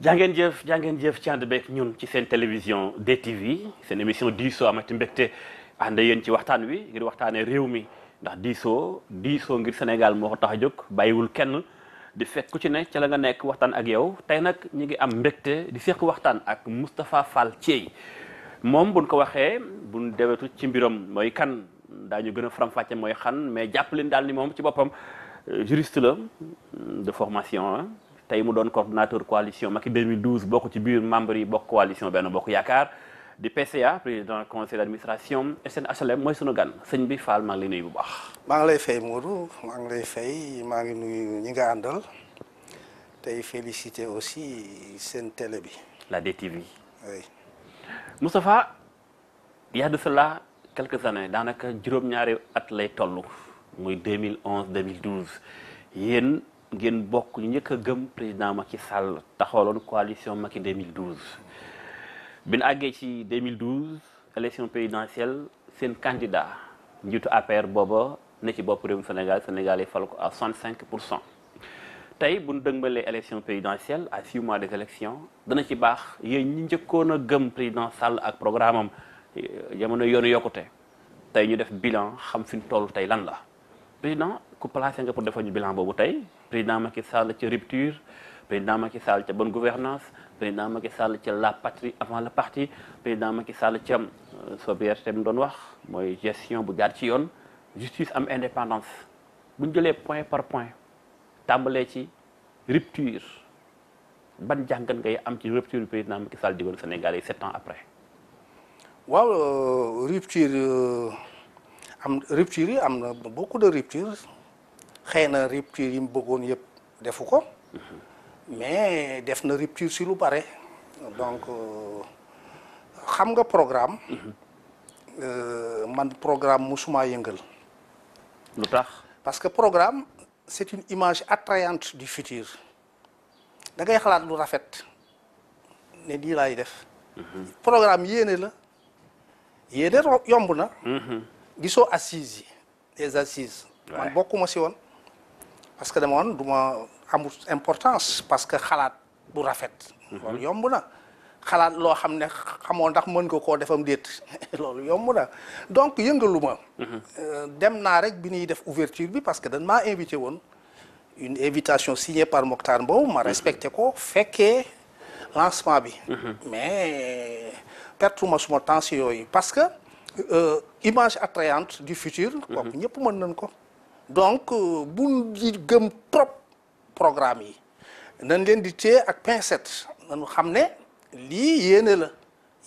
jàngeen jëf ci ànd beeg ñun ci seen télévision DTV seen émission diisoo amati mbégte ànd yéen ci waxtaan wi ngir waxtaanee réew mi ndax diisoo ngir Sénégal moo ko tax a jóg bàyyiwul kenn di fekk ku ci ne ca la nga nekk waxtaan ak yow tey nag ñu ngi am mbégte di seq waxtaan ak Moustapha Fall Thiey moom buñ ko waxee buñ dewetu ci mbiram mooy kan daañu gën a faram-fàcce mooy xan mais jàpp leen daal ni moom ci boppam juriste la de formation tey mu doon coordonnateur coalition Macky 2012 bokk ci biir membre yi bokk coalition Benno Bokk Yaakaar di PCA président conseil d'administration SNHLM mooy sunu gan sëñ bi Fall maa ngi lay nuyu bu baax. maa ngi lay fay Modou maa ngi lay fay maa ngi nuyu ñi nga àndal tey féliciter aussi seen télé bi. la DTV. oui. Moustapha il y a de cela quelques années daanaka juróom-ñaari at lay toll muy 2011 2012 yéen. ngeen bokk ñu njëkk a gëm président Macky Sall taxawaloon coalition Macky 2012 bi ñu àggee ci 2012 élection présidentielle seen candidat njiitu APR booba ne ci bopp réewum Sénégal yi fal ko à 65%. tey bu ñu dëgmalee élection présidentielle à 6 mois des élections dana ci baax yéen ñi njëkkoon a gëm président Sall ak programme am jamono yoonu yokkute tey ñu def bilan xam fi ñu toll tey lan la président ku placé nga pour defal ñu bilan boobu tey. président Macky Sall ca rupture président Macky Sall ca bonne gouvernance président Macky Sall ca la patrie avant le parti président Macky Sall ca sobriété mu doon wax mooy gestion bu jaar ci yoon justice am indépendance bu ñu jëlee point par point tàmbalee ci rupture ban jàngat ngay am ci rupture bi président Macky Sall digoon Sénégal yi 7 ans après. waaw rupture yi am na beaucoup de ruptures. xëy na rupture yi mu bëggoon yëpp defu ko mais def na rupture si lu bare donc xam nga programme man programme musuma yëngal lu tax parce que programme c'est une image attrayante du futur da ngay xalaat lu rafet ne lii laay def programme yéene la yéene yomb na gisoo assises yi les assises man bokkuma si woon parce que dama woon du ma amul importance parce que xalaat bu rafet loolu yomb na xalaat loo xam ne xamoo ndax mën nga koo defam déet loolu yomb na donc yëngaluma dem naa rek bi ñuy def ouverture bi parce que dañ maa invité woon une invitation signée par Mokhtar Mbow ma respecté ko fekkee lancement bi mais pertuma suma temps si yooyu parce que image attrayante du futur kooku ñëpp mën nañ ko donc bu di gëm trop programme yi nañ leen di téye ak pincette nañu xam ne lii yéene la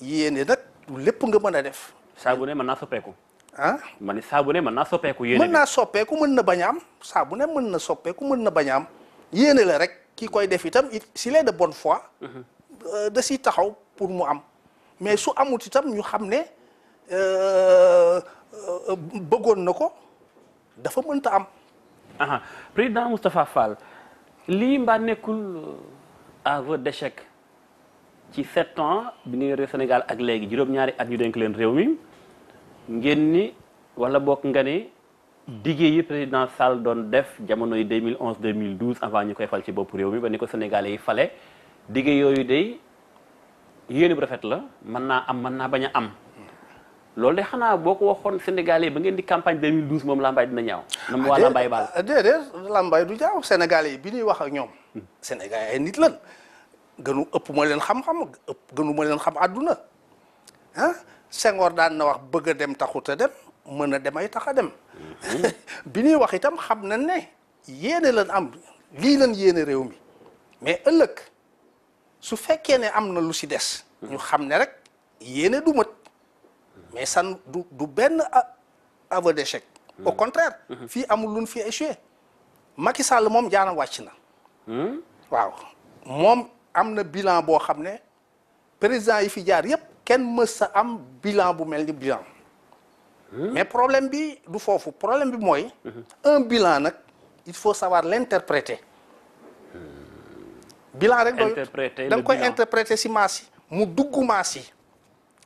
yéene nag lépp nga mën a def. saa bu ne mën naa soppeeku. ah ma ne saa bu ne mën naa soppeeku. yéene mën naa soppeeku mën na bañ a am saa bu ne mën na soppeeku mën na bañ a am yéene la rek ki koy def itam s'il est de bonne foi. da siy taxaw pour mu am mais su amut itam ñu xam ne bëggoon na ko. dafa mënta am. président Moustapha Fall lii mbaa nekkul aveu d'échec ci 7 ans bi nga yore Sénégal ak léegi juróom-ñaari at ñu dénk leen réew mi ngeen ni wala bokk nga ni diggé yi président Sall doon def jamono yi 2011 2012 avant ñu koy fal ci bopp réew mi ba ni ko Sénégalais yi fale diggé yooyu day yéene bu rafet la mën naa am mën naa bañ a am. loolu de xanaa boo ko waxoon Sénégalais ba ngeen di campagne 2012 moom Lambaye dina ñaaw. na mu waa Lambaye baal déedéet Lambaye du ñaaw Sénégalais yi bi ñuy wax ak ñoom. Sénégalais ay nit lan ëpp ma leen xam-xam gënu ma leen xam àdduna ah Senghor daan na wax bëgg a dem taxut a dem mën a dem ay tax a dem. bi ñuy wax itam xam nañ ne yéene lan am lii lan yéene réew mi mais ëllëg su fekkee ne am na lu si des. ñu xam ne rek yéene du mët. mais san du benn aveu d'échec au contraire fii amul luñ fi échoué Macky Sall moom jaanam wàcc na waaw moom am na bilan boo xam ne président yi fi jaar yépp kenn mës sa am bilan bu mel ni bilan mais problème bi du foofu problème bi mooy un bilan nag il faut savoir l'interpréter bilan rek doy da nga koy interpréter si maas yi mu dugg maas yi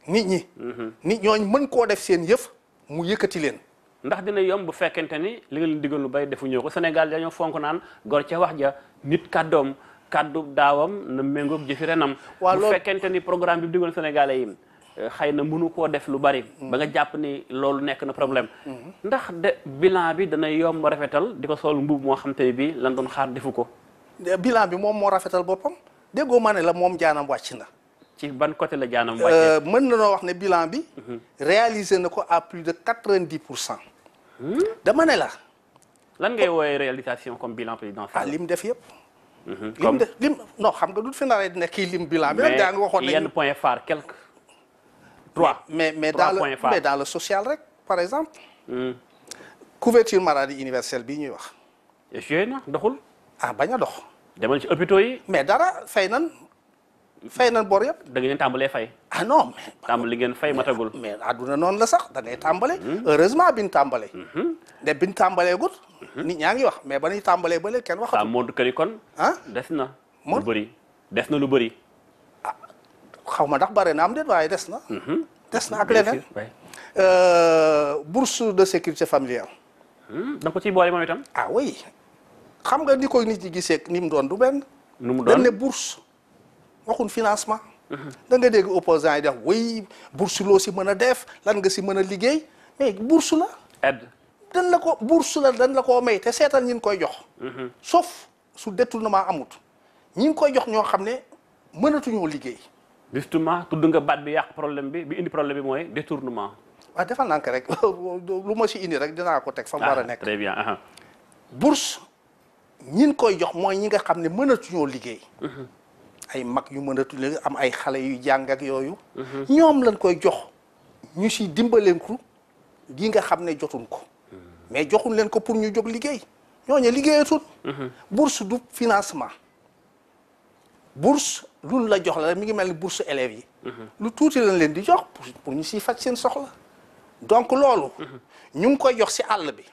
nit ñi. nit ñooñ mën koo def seen yëf mu yëkkati leen. ndax dina yomb bu fekkente ni li nga leen digal lu bay defu ñëw ko Sénégal dañoo fonk naan gor ca wax ja nit kàddoom kàddu daawam na méngoog jëfi renam. waaw bu loolu fekkente ni programme bi mu digoon Sénégalais yi xëy na mënu koo def lu bari. ba nga jàpp ni loolu nekk na problème. ndax de bilan bi dana yomb rafetal di ko sol mbubb moo xam te ne bii lan doon xaar defu ko. bilan bi moom moo rafetal boppam déggoo ma ne la moom jaanam wàcc na. ci ban côté la jaanam wàccee. mën na noo wax ne bilan bi. réalisé na ko à plus de 90%. dama ne la. lan ngay woowee réalisation comme bilan présidentiel. lim def yëpp. comme lim non xam nga du fi naree ne kii lim bilan bi. daa nga waxoon mais yenn point phare quelques. 3 mais dans le social rek par exemple. couverture maladie universelle bii ñuy wax. joué na doxul. bañ a dox. demal ci hôpitaux yi. mais dara fay nan bor yëpp. da ngeen tàmbalee fay. non mais. tàmbali ngeen fay matagul. mais àdduna noonu la sax da ngay tàmbale. heureusement bi ñu tàmbalee. de bi ñu tàmbalee gut. nit ñaa ngi wax mais ba ñuy tàmbalee ba léegi kenn waxatu. ça montre que ni kon. des na. lu bëri des na lu bëri. xaw ma ndax bare na am déet waaye des na. des na ak leneen. bourse de sécurité familiale. da nga ko ciy boole moom itam. oui xam nga ni ko nit ñi gisee ni mu doon du benn. nu mu doon dañ ne bourse waxuñ financement. da nga dégg opposants yi def oui bourse loo si mën a def lan nga si mën a liggéey mais bourse la. aide. dañ la ko bourse la dañ la koo may te seetal ñi ngi koy jox. sauf su détournement amut ñi ngi koy jox ñoo xam ne mënatuñoo liggéey. justement tudd nga baat bi yàq problème bi indi problème bi mooy détournement. waaw defal naa ko rek lu ma si indi rek dinaa ko teg fa mu war a nekk. très bien. bourse ñi ngi koy jox mooy ñi nga xam ne mënatuñoo liggéey. ay mag yu mënatuñu am ay xale yu jàng ak yooyu. ñoom lañ koy jox ñu si dimbaleenku gi nga xam ne jotuñ ko. mais joxuñ leen ko pour ñu jóg liggéey ñooñu liggéeyatul. bourse du financement. bourse lu la jox la mi ngi mel ni bourse élèves yi. lu tuuti lañ leen di jox pour ñu siy faj seen soxla. donc loolu. ñu ngi koy jox si àll bi.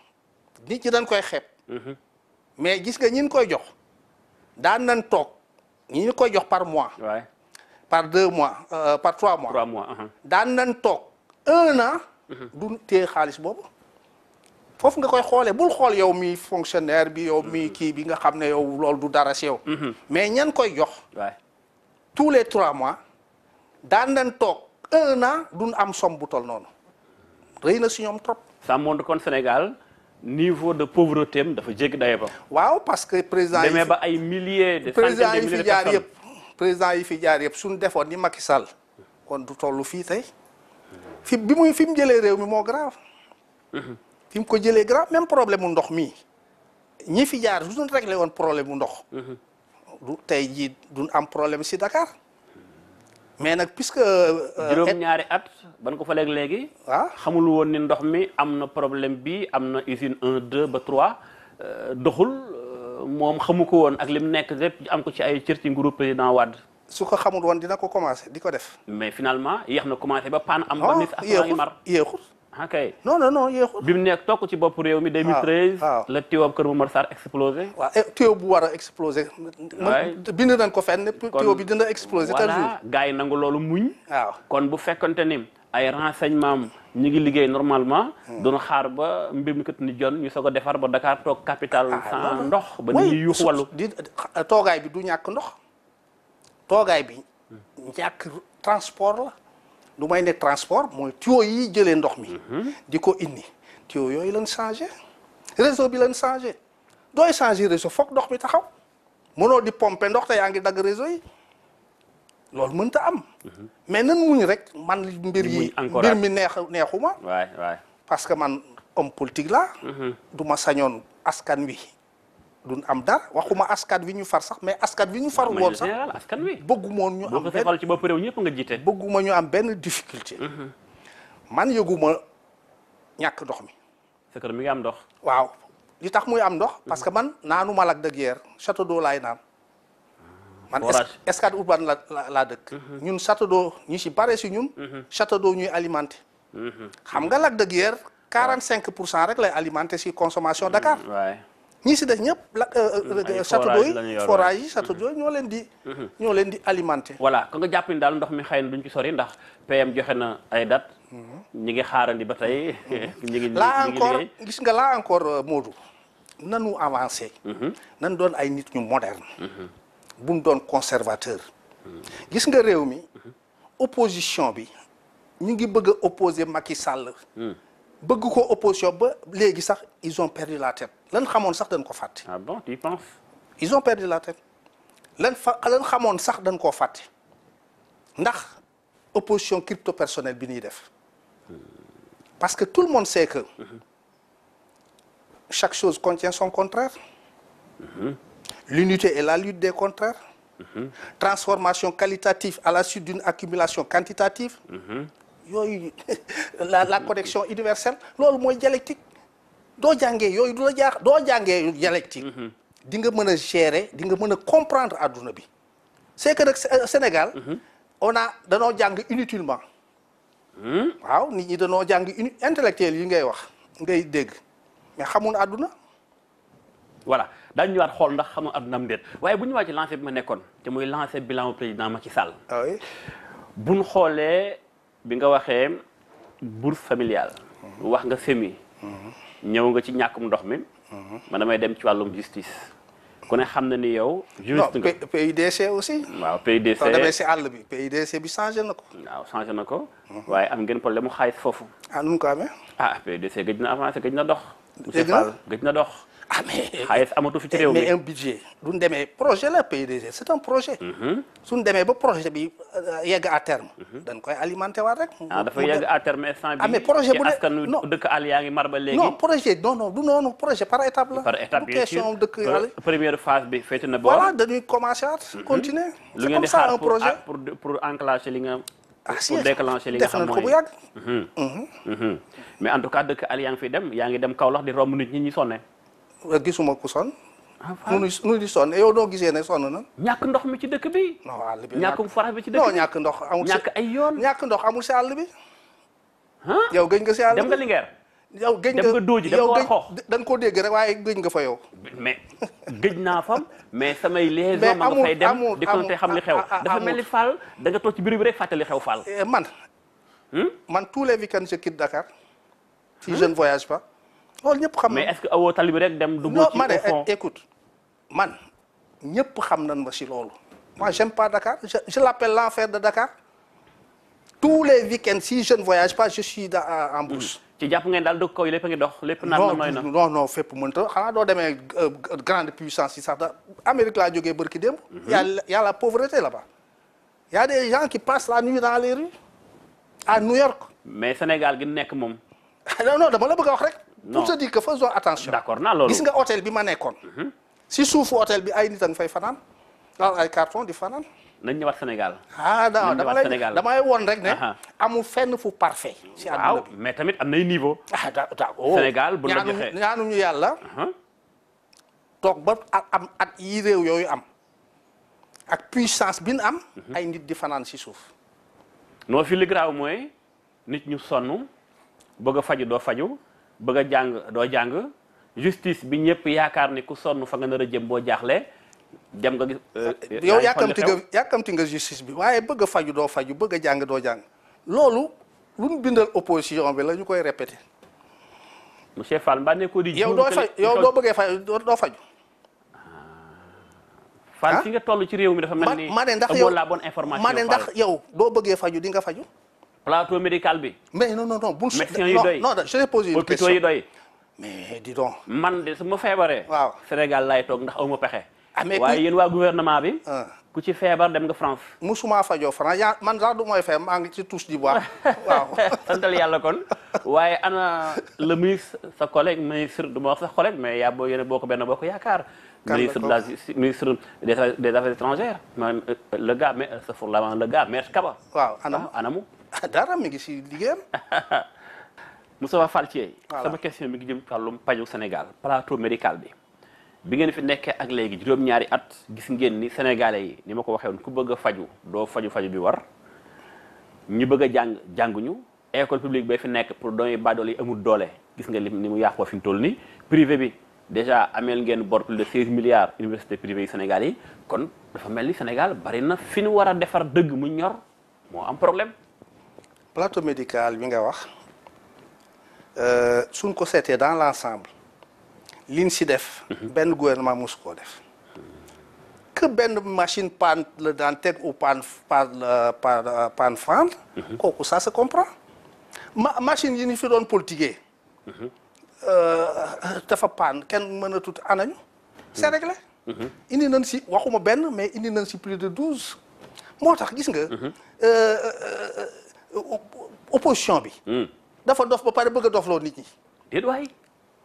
nit ñi dañ koy xeeb. mais gis nga ñi ñu koy jox daan nañ toog ñi ñu koy jox par mois. par 2 mois par 3 mois. 3 mois. daan nañ toog 1 an. du téye xaalis boobu. foofu nga koy xoolee bul xool yow mi fonctionnaire bi yow mi kii bi nga xam ne yow loolu du dara si yow. mais ñan koy jox. tous les 3 mois daan nañ toog 1 an duñ am somme bu tol noonu rëy na si ñoom trop. ça montre kon Sénégal niveau de pauvreté am dafa jéggi daye ba. waaw parce que président yi demee ba ay milliers de centaines de milliers de personnes président yi fi jaar yëpp suñ defoon ni Macky Sall kon du tollu fii tey fi mu jëlee réew mi moo grave. fi mu ko jëlee grave même problème mu ndox mii ñi fi jaar su ñu réglé woon problème mu ndox. du tey jii duñ am problème si Dakar mais nag puisque. juróom-ñaari at ban ko fa léegi. xamul woon ni ndox mi am na problème bi am na usine 1 2 ba 3 doxul moom xamu ko woon ak lim nekk lépp am ko ci ay cër ci nguuru président Wade. su ko xamul woon dina ko commencé di ko def. mais finalement yéex na commencé ba paan am. ba nit ak maa ngi mar yéexul. ok non yéexul. bi mu nekk toog ci bopp réew mi 2013. la tuyau Kër Momar Sarr explosé. waaw tuyau bu war a explosé. bind nañ ko fenn tuyau bi dina explosé. tel jour voilà gars yi nangu loolu muñ. waaw kon bu fekkonte ni ay renseignement ñu ngi liggéey normalement. doon xaar ba mbir mi kat ni jon ñu soog a defar ba Dakar toog capital sans ndox. ba nit ñi yuux wàllu. toogaay bi du ñàkk ndox. toogaay bi ñàkk transport la. lu may ne transport mooy tuyau yi jëlee ndox mi. di ko indi tuyau yooyu lañ changé. réseau bi lañ changé dooy changé réseau foog ndox mi taxaw mënoo di pomper ndox te yaa ngi dagg réseau yi loolu mënta am. mais nan muñ rek man mbir mi neexuma. waay parce que man homme politique la du ma sañoon askan wi duñ am dara waxuma askan wi ñu far sax mais askan wi ñu farul woon sax askan wi bëggumoon ñu am benn ci bopp réew ñëpp nga jiite. bëgguma ñu am benn difficulté. man yëguma ñàkk ndox mi. sa kër mi ngi am ndox. waaw li tax muy am ndox. parce que man naanu Lac de Guiers château d'eau laay naan. man Escale Urbane laa dëkk. ñun château d'eau ñu si bare si ñun. château d'eau ñuy alimenté. xam nga Lac de Guiers 45% rek lay alimenté si consommation Dakar. ñi si def ñëpp château d'eau yi forage yi château d'eau ñoo leen di alimenté. voilà ko nga jàpp ni daal ndox mi xëy na duñ ci sori ndax PM joxe na ay date. ñi ngi xaarandi ba tey. ñi ngi là encore gis nga là encore Modou nanu avancé. nan doon ay nit ñu moderne. bu mu doon conservateur gis nga réew mi opposition bi ñu ngi bëgg a opposer Macky Sall bëgg ko opposition ba léegi sax ils ont perdu la tête lan xamoon sax dañ ko fàtte. Ah bon, tu penses? Ils ont perdu la tête lan xamoon sax dañ koo fàtte ndax opposition crypto personnelle bi ñuy def parce que tout le monde sait que chaque chose contient son contraire. L'unité est la lutte des contraires. Transformation qualitative à la suite d'une accumulation quantitative. yooyu la connexion universelle loolu mooy dialectique doo jàngee yooyu du la jaax doo jàngee dialectique di nga mën a gérer di nga mën a comprendre adduna bi c'est que nag Sénégal danoo jàng inutilement waaw nit ñi danoo jàng intellectuel yi ngay wax ngay dégg mais xamul adduna voilà daañu ñëwaat xool ndax xamul adduna am déet waaye bu ñu ñëwaat ci lancé bi ma nekkoon te muy lancé bilan président Macky Sall oui buñ xoolee bi nga waxee bourse familiale wax nga semi ñëw nga ci ñàkkum ndox mi man damay dem ci wàllum justice ku ne xam na ni yow juriste nga PUDC aussi waaw PUDC soo demee si àll bi PUDC bi changé na ko waaw changé na ko waaye am ngeen problème mu xaalis foofu nu mu ko amee PUDC gëj na avancé gëj na dox monsieur Fall gëj na dox mais xaalis amatu fi ci réew mi mais un budget duñ demee projet la PUDC c'est un projet suñ demee ba projet bi yegg à terme dañ koy alimenter waat rek dafa yegg à terme instant bi mais projet bu ci askan dëkk àll yaa ngi mar ba léegi non projet non du noonu projet par étape la par étape du question dëkk àll première phase bi féete na boor voilà dañuy commencer at continuer lu c'est ngeen comme di ça xaar un projet pour enclencher li nga si pour déclencher li nga def xam nañ ko bu mooy yàgg mais en tout cas dëkk àll yaa ngi dem Kaolack di romb nit ñi sonne gisuma ku sonn nu di sonn yow doo gisee ne sonn na ñàkk ndox mi ci dëkk bi non àll bi ñàkkum forage bi ci dëkk non bi ñàkk ndox amul ñàkk ay yoon ñàkk ndox amul si àll bi yow gëj nga si àll bi dem nga Linguère yow gëj dem nga Dooji dem nga war xoox dañ koo dégg rek waaye gëj nga fa yow mais gëj naa fam mais samay liaison ma nga fay dem di ko te xam li xew dafa mel ni Fall da nga toog ci bureau bi rek fàttali xew Fall man tous les week-ends je quitte Dakar si je ne voyage pas loolu ñëpp xam mais est-ce que awoo tali bi rek dem dugg ci ma ne au fond écoute man ñëpp xam nañ ma si loolu moi j'aime pas Dakar je l'appelle l'enfer de Dakar tous les week-ends si je ne voyage pas je suis en bourse ci jàpp ngeen daal dëkk kaw yi lépp a ngi dox lépp naan na nooy na non fépp mënta xanaa doo demee grande puissance yi sax da Amérique laa jógee bërki démb y a la pauvreté là-bas y a des gens qui passent la nuit dans les rues à New York mais Sénégal gi nekk moom non dama la bëgg a wax rek non pour te dire que faisons attention d'accord naa loolu gis nga hôtel bi ma nekkoon si suufu hôtel bi ay nit a nga fay fanaan daal ay carton di fanaan nañ ñëwaat Sénégal non damay woon rek ne amul fenn fu parfait si àdduna waaw bi mais tamit am nay niveau Sénégal bu la joxee ñaanuñu yàlla toog ba am at yi réew yooyu am ak puissance bi ñu am ay nit di fanaan si suuf noo fi li graaw mooy nit ñu sonn bëgg a faju doo faju bëgg a jàng doo jàng justice bi ñëpp yaakaar ni ku sonn fa nga nar a jëm boo jaaxlee dem nga gis yow yàkkamti nga justice bi waaye bëgg a faju doo faju bëgg a jàng doo jàng loolu lu ñu bindal opposition bi la ñu koy répété monsieur Fall mbaa ne ko di yow doo faj yow doo bëggee faj doo faju Fall fi nga toll ci réew mi dafa mel ni ma ne ndax yow la bonne information ma ne ndax yow doo bëggee faju di nga faju plateau médical bi mais non bul médecins yi doy non je l'ai posé une question hôpitaux yi doy mais dis donc man de su ma feebaree waaw Sénégal laay toog ndax aw ma pexe mais waaye yéen waa gouvernement bi ku ci feebar dem nga France musuma fajoo France man sax du mooy fee maa ngi ci touche du bois waaw santal yàlla kon waaye ana le ministre sa collègue ministre du ma wax sa collègue mais yaa boo yéen boo ko benn boo ko yaakaar ministre de la ministre des affaires étrangères maanaam le gars mais le gars maître Kaba waaw anamu dara mi ngi si liggéeyam Moustapha Fall Thiey sama question mi ngi jëm wàllum paju Sénégal plateau médical bi ngeen fi nekkee ak léegi juróom-ñaari at gis ngeen ni sénégalais yi ni ma ko waxee woon ku bëgg a faju doo faju bi war ñu bëgg a jànguñu école publique bay fi nekk pour doomi baadoole yi amul doole gis nga ni mu yàqoo fi mu toll nii privé bi déjà ameel ngeen bor plus de 16 milliards université privée yi Sénégal yi kon dafa mel ni Sénégal bari na fi ñu war a defar dëgg mu ñor moo am problème plateau médical bi nga wax suñ ko seetee dans l'ensemble liñ si def benn gouvernement mosu koo def que benn machine panne la daan teg ou panne fendre. kooku ça se comprend. machine yi ñu fi doon politiquer. dafa panne kenn mën a tut anañu. c'est réglé. indi nañ si waxuma benn mais indi nañ si plus de 12. moo tax gis nga. opposition bi. dafa dof ba pare bëgg a dofloo nit ñi. déet waay.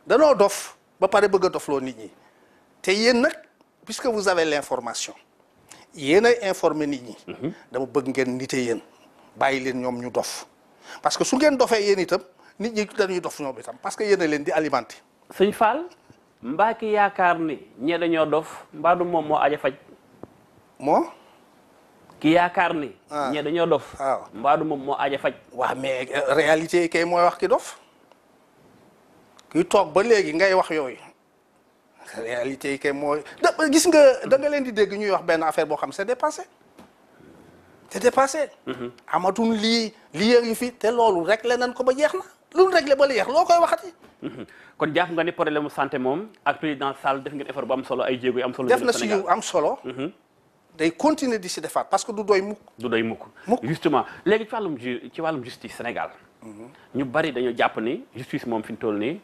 danoo dof ba pare bëgg a dofloo nit ñi te yéen nag puisque vous avez l'information yéen ay informer nit ñi. dama bëgg ngeen nite yéen bàyyi leen ñoom ñu dof parce que su ngeen dofee yéen itam nit ñi dañuy dof ñoom itam parce que yéen a leen di alimenter. sëñ Fall mbaa ki yaakaar ni ñee dañoo dof mbaa du moom moo aja faj. moo. ki yaakaar ni. ñee dañoo dof. waaw mbaa du moom moo aja faj. waaw mais réalité yi kay mooy wax ki dof kuy toog ba léegi ngay wax yooyu réalité yi kay mooy gis nga da nga leen di dégg ñuy wax benn affaire boo xam c'est dépassé. c'est dépassé. amatul lii ngi fi te loolu réglé nañ ko ba jeex na lu réglé ba jeex loo koy waxati. kon jàpp nga ni problème mu santé moom ak président Sall def ngeen effort bu am solo ay jéego yu am solo. def na si yu am solo. day continuer di si defaat parce que du doy mukk. du doy mukk justement léegi ci wàllum justice Sénégal. ñu bari dañoo jàpp ni justice moom fi mu toll nii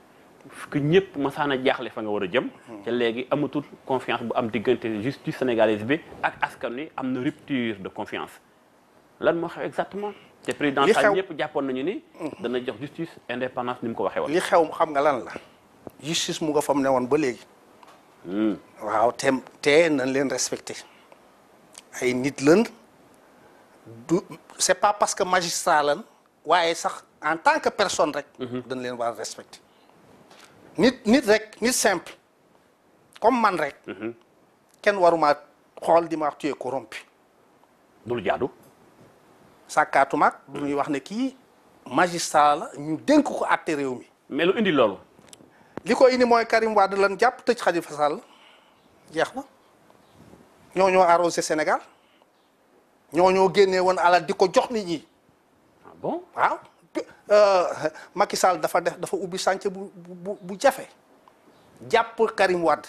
que ñëpp masaan a jaaxle fa nga war a jëm. te léegi amatul confiance bu am diggante justice sénégalaise bi ak askan wi am na rupture de confiance lan moo xew exactement. te président Sall ñëpp jàppoon nañu ni. dana jox justice indépendance ni mu ko waxee woon. li xew xam nga lan la. justice mu nga fa mu ne woon ba léegi. waaw te nañ leen respecté. ay nit lan du c'est pas parce que magistrat lan waaye sax en tant que personne rek. dañ leen war a respecté. nit rek nit simple comme man rek. kenn waruma xool di ma wax tu es corrompu. dul jaadu. sàkkaatumaak du ñuy wax ne kii magistrat la ñu dénk ko àtte réew mi. mais lu indi loolu. li ko indi mooy Karim Wade lan jàpp tëj Khalifa Sall jeex na. ñoo arrosé Sénégal ñoo génnee woon alal di ko jox nit ñi. ah bon waaw. Macky Sall dafa ubbi chantier bu jafe jàpp Karim Wade.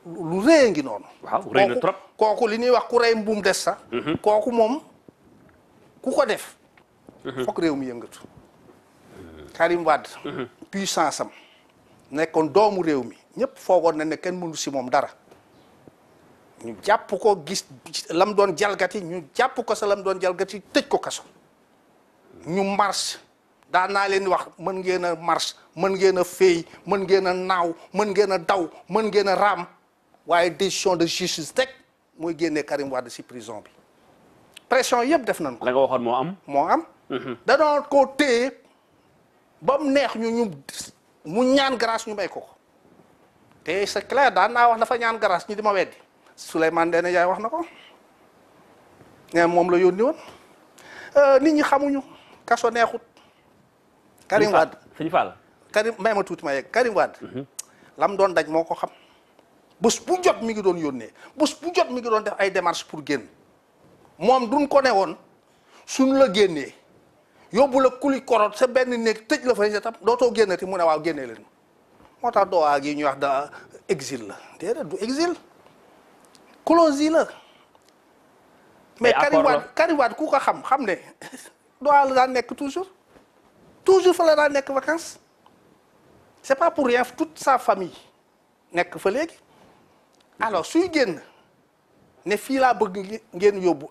lu rëy ngi noonu. waaw rëy na trop kooku li ñuy wax ku rey mbuum des sax. kooku moom ku ko def. fokk réew mi yëngatu. Karim Wade. puissance am nekkoon doomu réew mi ñëpp foogoon na ne kenn mënu si moom dara. ñu jàpp ko gis lam doon jalgati ñu jàpp ko sa lam doon jalgati tëj ko kaso. ñu marche daan naa leen wax mën ngeen a marche mën ngeen a féey mën ngeen a naaw mën ngeen a daw mën ngeen a raam waaye décision de justice teg mooy génnee Karim Wade ci prison bi pression yëpp def nañ ko. la nga waxoon moo am. moo am. danoo koo téye ba mu neex mu ñaan grâce ñu may ko te c'est clair daan naa wax dafa ñaan grâce ñu di ma weddi Souleymane Ndéné Ndiaye wax na ko nee moom la yónni woon nit ñi xamuñu kaso neexut. Karim Wade sëñ Fall Karim may ma tuuti ma yegg Karim Wade lam doon daj moo ko xam bés bu jot mi ngi doon yónnee bés bu jot mi ngi doon def ay démarches pour génn moom duñ ko ne woon suñ la génnee yóbbu la kuli korot sa benn néeg tëj la fa itam dootoo génnati mu ne waaw génnee leen moo tax doo gi ñuy wax da exil la déedéet du exil clause yi la mais Karim Wade ku ko xam ne doo la daan nekk toujours fa la daan nekk vacances c'est pas pour rien toute sa famille nekk fa léegi alors suy génn ne fii laa bëgg ngeen yóbbu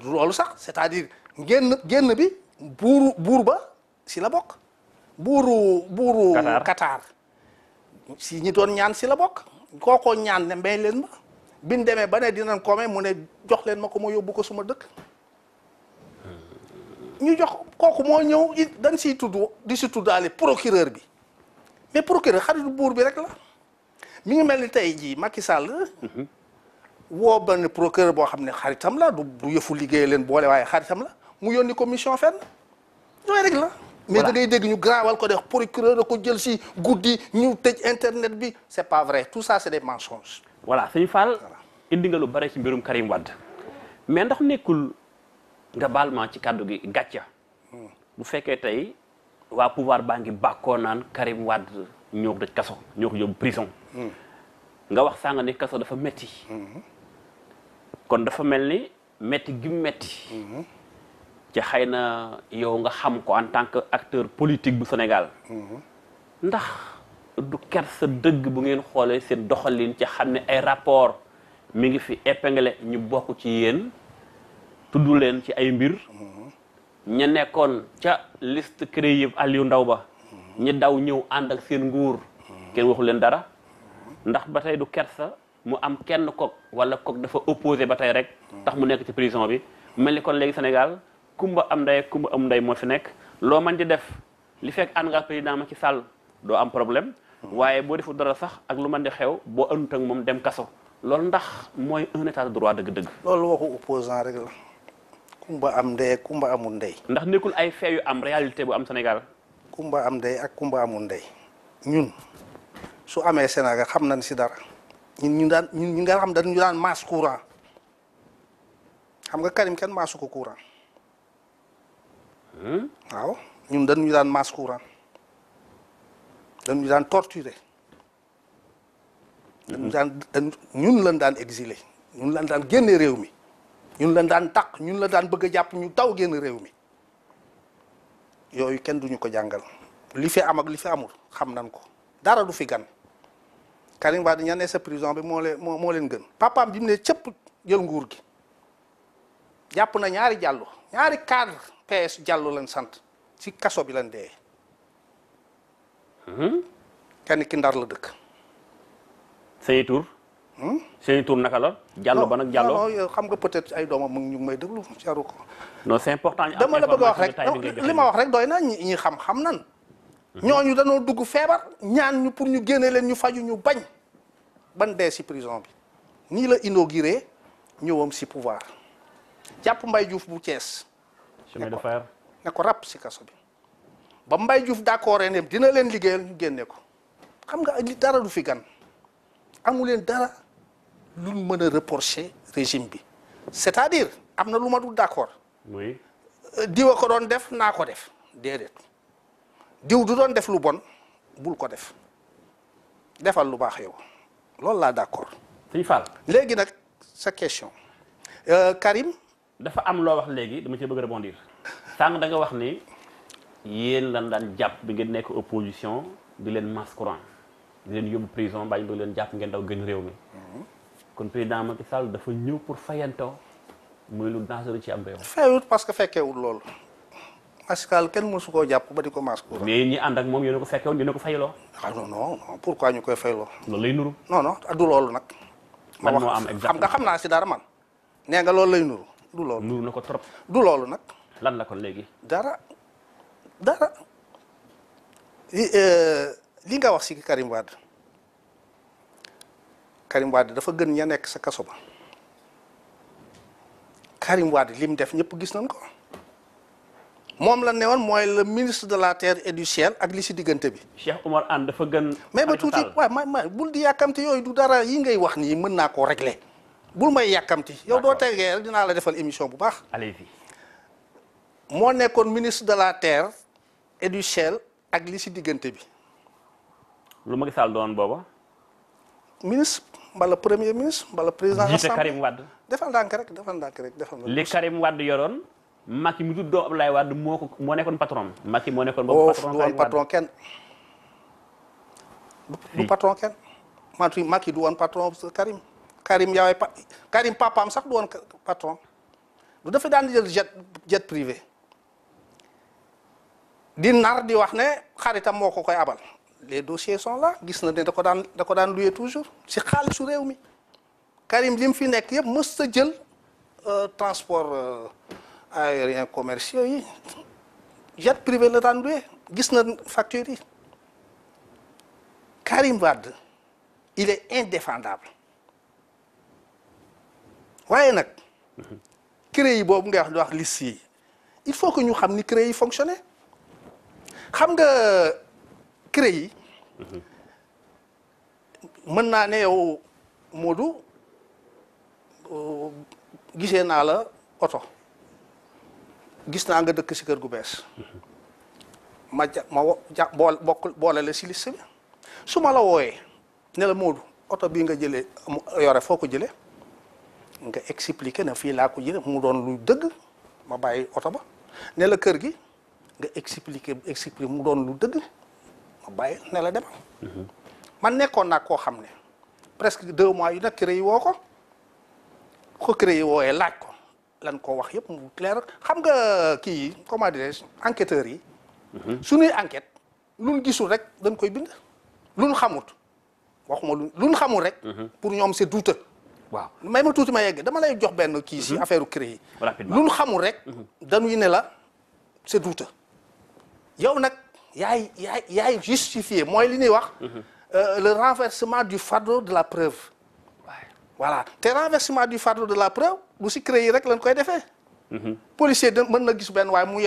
loolu sax c'est-à-dire génn bi buur ba si la bokk buuru Qatar si ñi doon ñaan si la bokk kookoo ñaan ne mbay leen ma biñ demee ba ne dinañ ko mu ne jox leen ma ko ma yóbbu ko suma dëkk ñu jox kooku moo ñëw dañ siy tudd di si tuddaale procureur bi mais procureur xaritu buur bi rek la mi ngi mel ni tey jii Macky Sall woo benn procureur boo xam ne xaritam la du yëfu liggéey leen boole waaye xaritam la mu yónni ko mission fenn yooyu rek la mais da ngay dégg ñu graawal ko def procureur da ko jël si guddi ñu tëj internet bi c'est pas vrai tout ça c'est des mensonges. voilà sëñ Fall indi nga lu bare ci mbirum Karim Wade mais ndax nekkul nga baal ma ci kàddu gi gàcca bu fekkee tey waa pouvoir baa ngi bàkkoo naan Karim Wade ñoo ko tëj kaso ñoo ko yóbbu prison nga wax sànga ni kaso dafa metti kon dafa mel ni metti gi metti ci xëy na yow nga xam ko en tant que acteur politique bu Sénégal ndax du kersa dëgg bu ngeen xoolee seen doxalin ci xam ne ay rapport mi ngi fi épinglé ñu bokk ci yéen tudd leen ci ay mbir ña nekkoon ca liste créée Aliou Ndao ba ñi daw ñëw ànd ak seen nguur kenn waxu leen dara ndax ba tey du kersa mu am kenn kook wala kook dafa opposé ba tey rek tax mu nekk ci prison bi mel ni kon léegi Sénégal kumba am ndey kumba am ndey moo fi nekk loo mën di def li fekk ànd nga président Macky Sall doo am problème waaye boo defu dara sax ak lu mën di xew boo àndut ak moom dem kaso loolu ndax mooy un état de droit dëgg-dëgg. loolu waxu opposant rek la kumba am ndey ak kumba amul ndey. ndax nekkul ay fait yu am réalité bu am Sénégal. kumba am ndey ak kumba amul ndey ñun su amee Sénégal xam nañ si dara ñun ñu nga xam dañu daan masse courant xam nga Karim kenn maasu ko courant. waaw ñun dañu daan masse courant dañu daan torturer ñun lañ daan exilé ñun lañ daan génne réew mi ñun lañ daan taq ñun la daan bëgg a jàpp ñu taw génn réew mi yooyu kenn duñu ko jàngal li fi am ak li fi amul xam nañ ko dara du fi gan Karim Wade ña ne sa prison bi moo leen gën papaam bi mu ne cëpp jël nguur gi jàpp na ñaari cadre PS jàllu leen sant ci kaso bi leen dee kenn ki Ndar la dëkk seeni tur naka la jàllo ba nag jàllo non xam nga peut-être ay doomam mu ngi may déglu jaru ko non c'est important dama la bëgg a wax rek li ma wax rek doy na ñi xam nan ñooñu dañoo dugg feebar ñaan ñu pour ñu génne leen ñu faju ñu bañ ban dee ci prison bi nii la inauguré ñëwam ci pouvoir jàpp Mbaye Diouf bu Thiès chemin de fer ne ko ràpp ci kaso bi ba Mbaye Diouf d'accord ne dina leen liggéeyal ñu génne ko xam nga li dara du fi gan amu leen dara lu mën a reprocher régime bi c'est-à-dire am na lu ma dul d'accord oui diwa ko doon def naa ko def déedéet diw du doon def lu bon bul ko def defal lu baax yow loolu laa d'accord. Sëñ Fall léegi nag sa question Karim. dafa am loo wax léegi dama ci bëgg rebondir sànq da nga wax ni yéen lan daan jàpp bi ngeen nekk opposition di leen masse courant di leen yóbbu prison bàyyi bëgg leen jàpp ngeen daw gën réew mi kon président Macky Sall dafa ñëw pour fayantoo muy lu dangereux ci am réew. fayut parce que fekkeewul loolu Macky Sall kenn mësu koo jàpp ba di ko masse courant. mais ñi ànd ak moom yéen a ko fekkewoon yéen a ko fayloo. ah non pourquoi ñu koy fayloo. loolu lay nuru. non du loolu nag. man moo am exactement xam naa si dara man. nee nga loolu lay nuru du loolu. nuru na ko trop. du loolu nag. lan la kon léegi. dara li nga wax si Karim Wade dafa gën ña nekk sa kaso ba Karim Wade li mu def ñëpp gis nañ ko moom la ne woon mooy le ministre de la terre et du ciel ak li si diggante bi. Cheikh Oumar Anne dafa gën. mais ba tuuti waaw ma bul di yàkkamti yooyu du dara yi ngay wax nii mën naa koo régler bul may yàkkamti. yow doo tegee rek dinaa la defal émission bu baax. allez-y. moo nekkoon ministre de la terre et du ciel ak li si diggante bi. lu Macky Sall doon booba. ministre mbala premier ministre mbala président. jiite Karim Wade. defal ndànk rek. li Karim Wade yoroon. Macky mi tudd Abdoulaye Wade moo nekkoon patron. Macky moo nekkoon boobu patron. du woon patron kenn. du patron kenn. Macky du woon patron Karim. Karim papaam sax du woon patron. du dafa daan jël jet privé. di nar di wax ne xaritam moo ko koy abal. les dossiers sont là gis na ne da ko daan louer toujours si xaalisu réew mi. Karim li mu fi nekk yëpp mës sa jël transport aérien commerciaux yi jet privé la daan louer gis na facture yi. Karim Wade il est indéfendable waaye nag CREI yi boobu ngay wax di wax liste yi il faut que ñu xam ni CREI yi fonctionné xam nga CREI yi mën naa ne yow Modou gisee naa la oto gis naa nga dëkk ci kër gu bees ma boole la ci liste bi su ma la wooyee ne la Modou oto bii nga jëlee yore foo ko jëlee nga expliquer na fii laa ko jëlee mu doon lu dëgg ma bàyyi oto ba ne la kër gi nga expliquer mu doon lu dëgg ma bàyyi ne la demal man nekkoon naa koo xam ne presque 2 mois yu nekk CREI yi woo ko CREI yi wooyee laaj ko lan ko wax yëpp mu clair xam nga kii yi comment dirais-je enquêteurs yi suñuy enquête luñ gisul rek dañ koy bind luñ xamut waxuma luñ xamul rek pour ñoom c'est douteux waaw may ma tuuti ma yegg dama lay jox benn kii si affaire CREI yi luñ xamul rek dañuy ne la c'est douteux yow nag yaay justifié mooy li ñuy wax le renversement du fardeau de la preuve voilà te renversement du fardeau de la preuve bu si CREI yi rek lañ koy defee policier da mën na gis benn waaye mu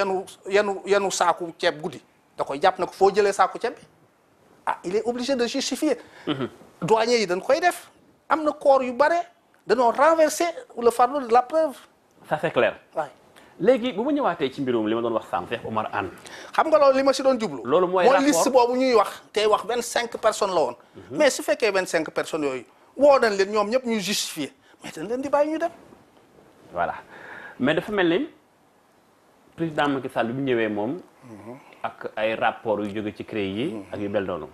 yenu saaku ceeb guddi da koy jàpp na ko foo jëlee saaku ceeb bi ah il est obligé de justifier douanier yi dañ koy def am na corps yu bare dañoo renverser le fardeau de la preuve ça c'est clair waay léegi bu ma ñëwaatee ci mbirum li ma doon wax sànq Cheikh Oumar Anne xam nga loolu li ma si doon jublu loolu mooy rapport liste boobu ñuy wax tey wax 25 personnes la woon mais su fekkee 25 personnes yooyu woo nañ leen ñoom ñëpp ñu justifier mais dañ leen di bàyyi ñu dem voilà mais dafa mel ni président Macky Sall bi ñëwee moom ak ay rapport yu jóge ci CREI yi ak yu mel noonu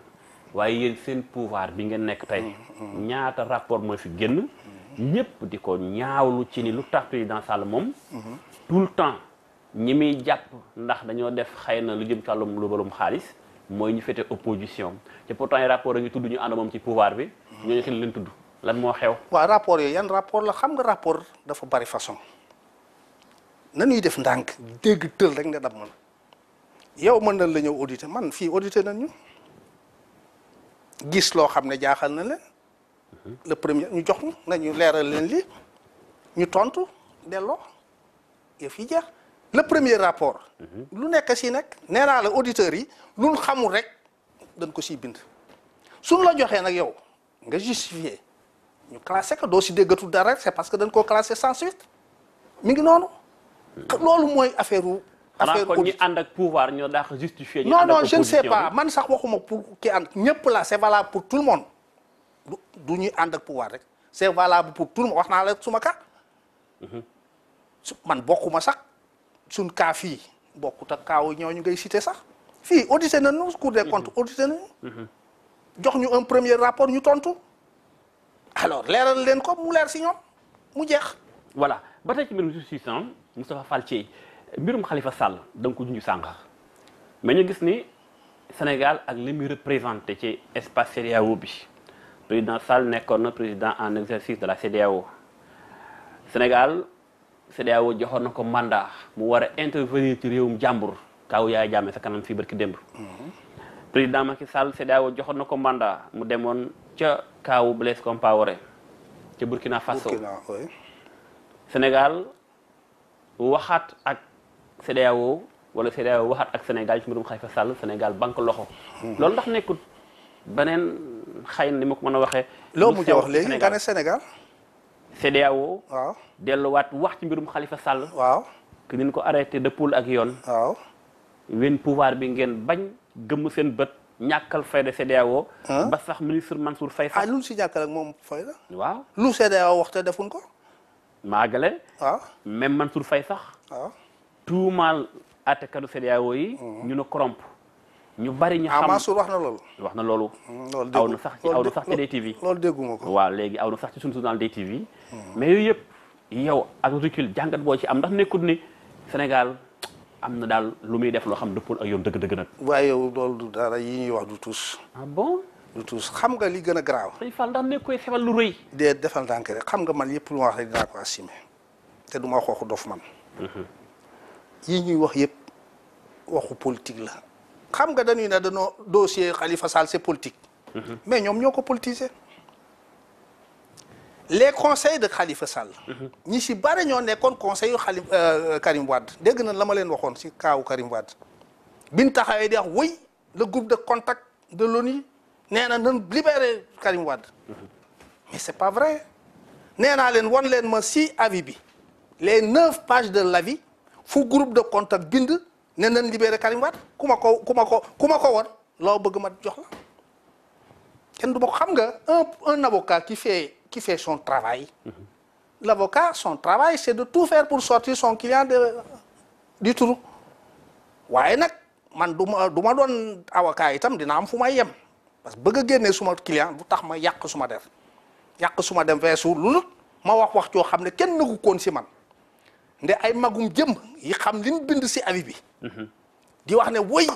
waaye yéen seen pouvoir bi ngeen nekk tey ñaata rapport mooy fi génn ñëpp di ko ñaawlu ci ni lu tax président Sall moom tout le temps ñi muy jàpp ndax dañoo def xëy na lu jëm ci wàllum lu balum xaalis mooy ñu féete opposition te pourtant ay rapport a ngi tudd ñu ànd moom ci pouvoir bi ñooñu xel leen tudd lan moo xew waaw rapport yooyu yan rapport la xam nga rapport dafa bari façon nañuy def ndànk dégg tël rek nga dam mën yow mën nañ la ñëw auditer man fii auditer nañ ñu gis loo xam ne jaaxal na leen le premier ñu jox ñu nañu leeral leen lii ñu tontu delloo yëf yi jeex le premier rapport lu nekk si nekk nee naa la auditeurs yi luñ xamul rek dañ ko siy bind suñ la joxee nag yow nga justifier ñu classé ko doo si déggatul dara rek c'est parce que dañ koo classé sans suite mi ngi noonu loolu mooy affaire xanaa kon ñi ànd ak pouvoir ñoo daax justifier ñu non ànd ak non je ne sais opposition pas man sax waxuma pour ki ànd ñëpp la c'est valable pour tout le monde du ñuy ànd ak pouvoir rek c'est valable pour tout le monde wax naa la suma cas man bokkuma sax suñ cas fii bokkut ak kaaw ñooñu ngay cité sax fii audité nañu Cour des comptes audité nañu jox ñu un premier rapport ñu tontu alors leeral leen ko mu leer si ñoom mu jeex voilà ba tey ci mbirum justice Moustapha Fall Thiey mbirum Khalifa Sall da nga ko junj sànq mais ñu gis ni Sénégal ak li muy représenté ci espace CEDEAO bi président Sall nekkoon na président en exercice de la CEDEAO Sénégal CEDEAO joxoon na ko mandat mu war a intervenir ci réewum jàmbur kaaw Yaya Jammeh sa kanam fii barki démb président Macky Sall CEDEAO joxoon na ko mandat mu demoon ca kaawu Blaise Compaoré ca Burkina Faso Sénégal waxaat ak CEDEAO wala CEDEAO waxaat ak Sénégal ci mbirum Khalifa Sall Sénégal banque loxo loolu ndax nekkut beneen xëy na ni ma ko mën a waxee loo mujj wax léegi nga ne Sénégal CEDEAO waaw delluwaat wax ci mbirum Khalifa Sall waaw que ni ko arrêté dëppul ak yoon waaw wen pouvoir bi ngeen bañ gëmm seen bët ñàkkal fayda CEDEAO ba sax ministre Mansour Faye sax lu si ñàkkal ak moom fay la waaw lu CEDEAO wax te defuñ ko maagale waaw même Mansour Faye sax waaw tuumaal àttekatu CEDEAO yi ñu ne corrompe ñu bari ñu xam Mansour wax na loolu wax na loolu loolu aw na sax ci DTV loolu dégguma ko waaw léegi aw na sax ci suñu journal DTV mais yooyu yëpp yow ak recul jàngat boo ci am ndax nekkul ni Sénégal am na daal lu muy def loo xam dëppul ak yoon dëgg-dëgg nag waaye yow loolu du dara yi ñuy wax du tuus ah bon du tuus xam nga li gën a garaaw dañ fal ndax nekk koy xewal lu rëy dee defal ndànk rek xam nga man yëpp lu ma wax rek dinaa ko assumer te du ma wax waxu dof man yi ñuy wax yëpp waxu politique la xam nga dañuy ne dañoo dossier Khalifa Sall c'est politique mais ñoom ñoo ko politiser les conseils de Khalifa Sall ñi si bari ñoo nekkoon conseil yu Karim Wade dégg na la ma leen waxoon si kaawu Karim Wade biñ taxawee di wax oui le groupe de contact de l'ONU nee na nan libérer Karim Wade mais c'est pas vrai nee naa leen won leen ma si avis bi les 9 pages de l'avis fu groupe de contact bind ne nan libérer Karim Wade ku ma ko won loo bëgg ma jox la kenn du ma ko xam nga un avocat qui fait son travail. L'avocat son travail c'est de tout faire pour sortir son client du trou. waaye nag man du ma doon avocat itam dina am fu may yem parce que bëgg a génnee suma client bu tax ma yàq suma der yàq suma dem weesu lu ma wax joo xam ne kenn nagu koon si man nde ay magum jëm yi xam liñ bind si avis bi. di wax ne woy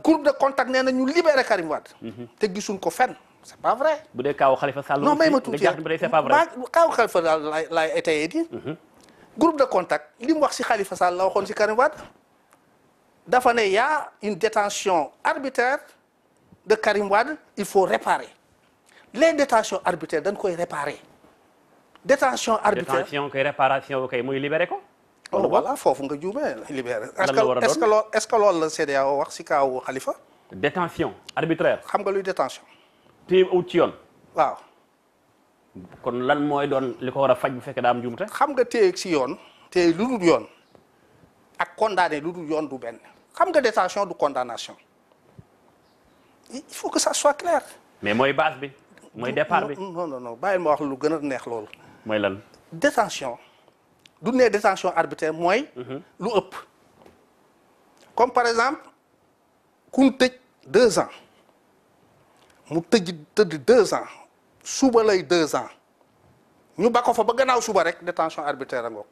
groupe de contact nee na ñu libéré Karim Wade. te gisuñ ko fenn c'est pas vrai. bu dee kaaw Khalifa Sall. non may ma tuuti c'est pas vrai. kaaw Khalifa Sall lay étayé di. groupe de contact li mu wax si Khalifa Sall la waxoon si Karim Wade dafa ne y a une détention arbitraire de Karim Wade il faut réparer les détentions arbitraires dañ koy réparer détention arbitraire détention koy réparation kay muy libéré ko. oh voilà foofu nga juumee libéré. lan est-ce que loolu la CEDEAO wax si kaaw Khalifa. détention arbitraire. xam nga luy détention. téye ut ci yoon. waaw. kon lan mooy doon li ko war a faj bu fekkee daa am njuumte. xam nga téye si yoon téye lu dul yoon ak condamné lu dul yoon du benn xam nga détention du condamnation il faut que ça soit clair. mais mooy base bi mooy départ bi. non bàyyil ma wax lu gën a neex loolu. mooy lan. détention du ne détention arbitraire mooy. lu ëpp. comme par exemple ku tëj 2 ans mu tëdd 2 ans. suba lay 2 ans ñu ba ko fa ba gannaaw suba rek détention arbitraire a ngoog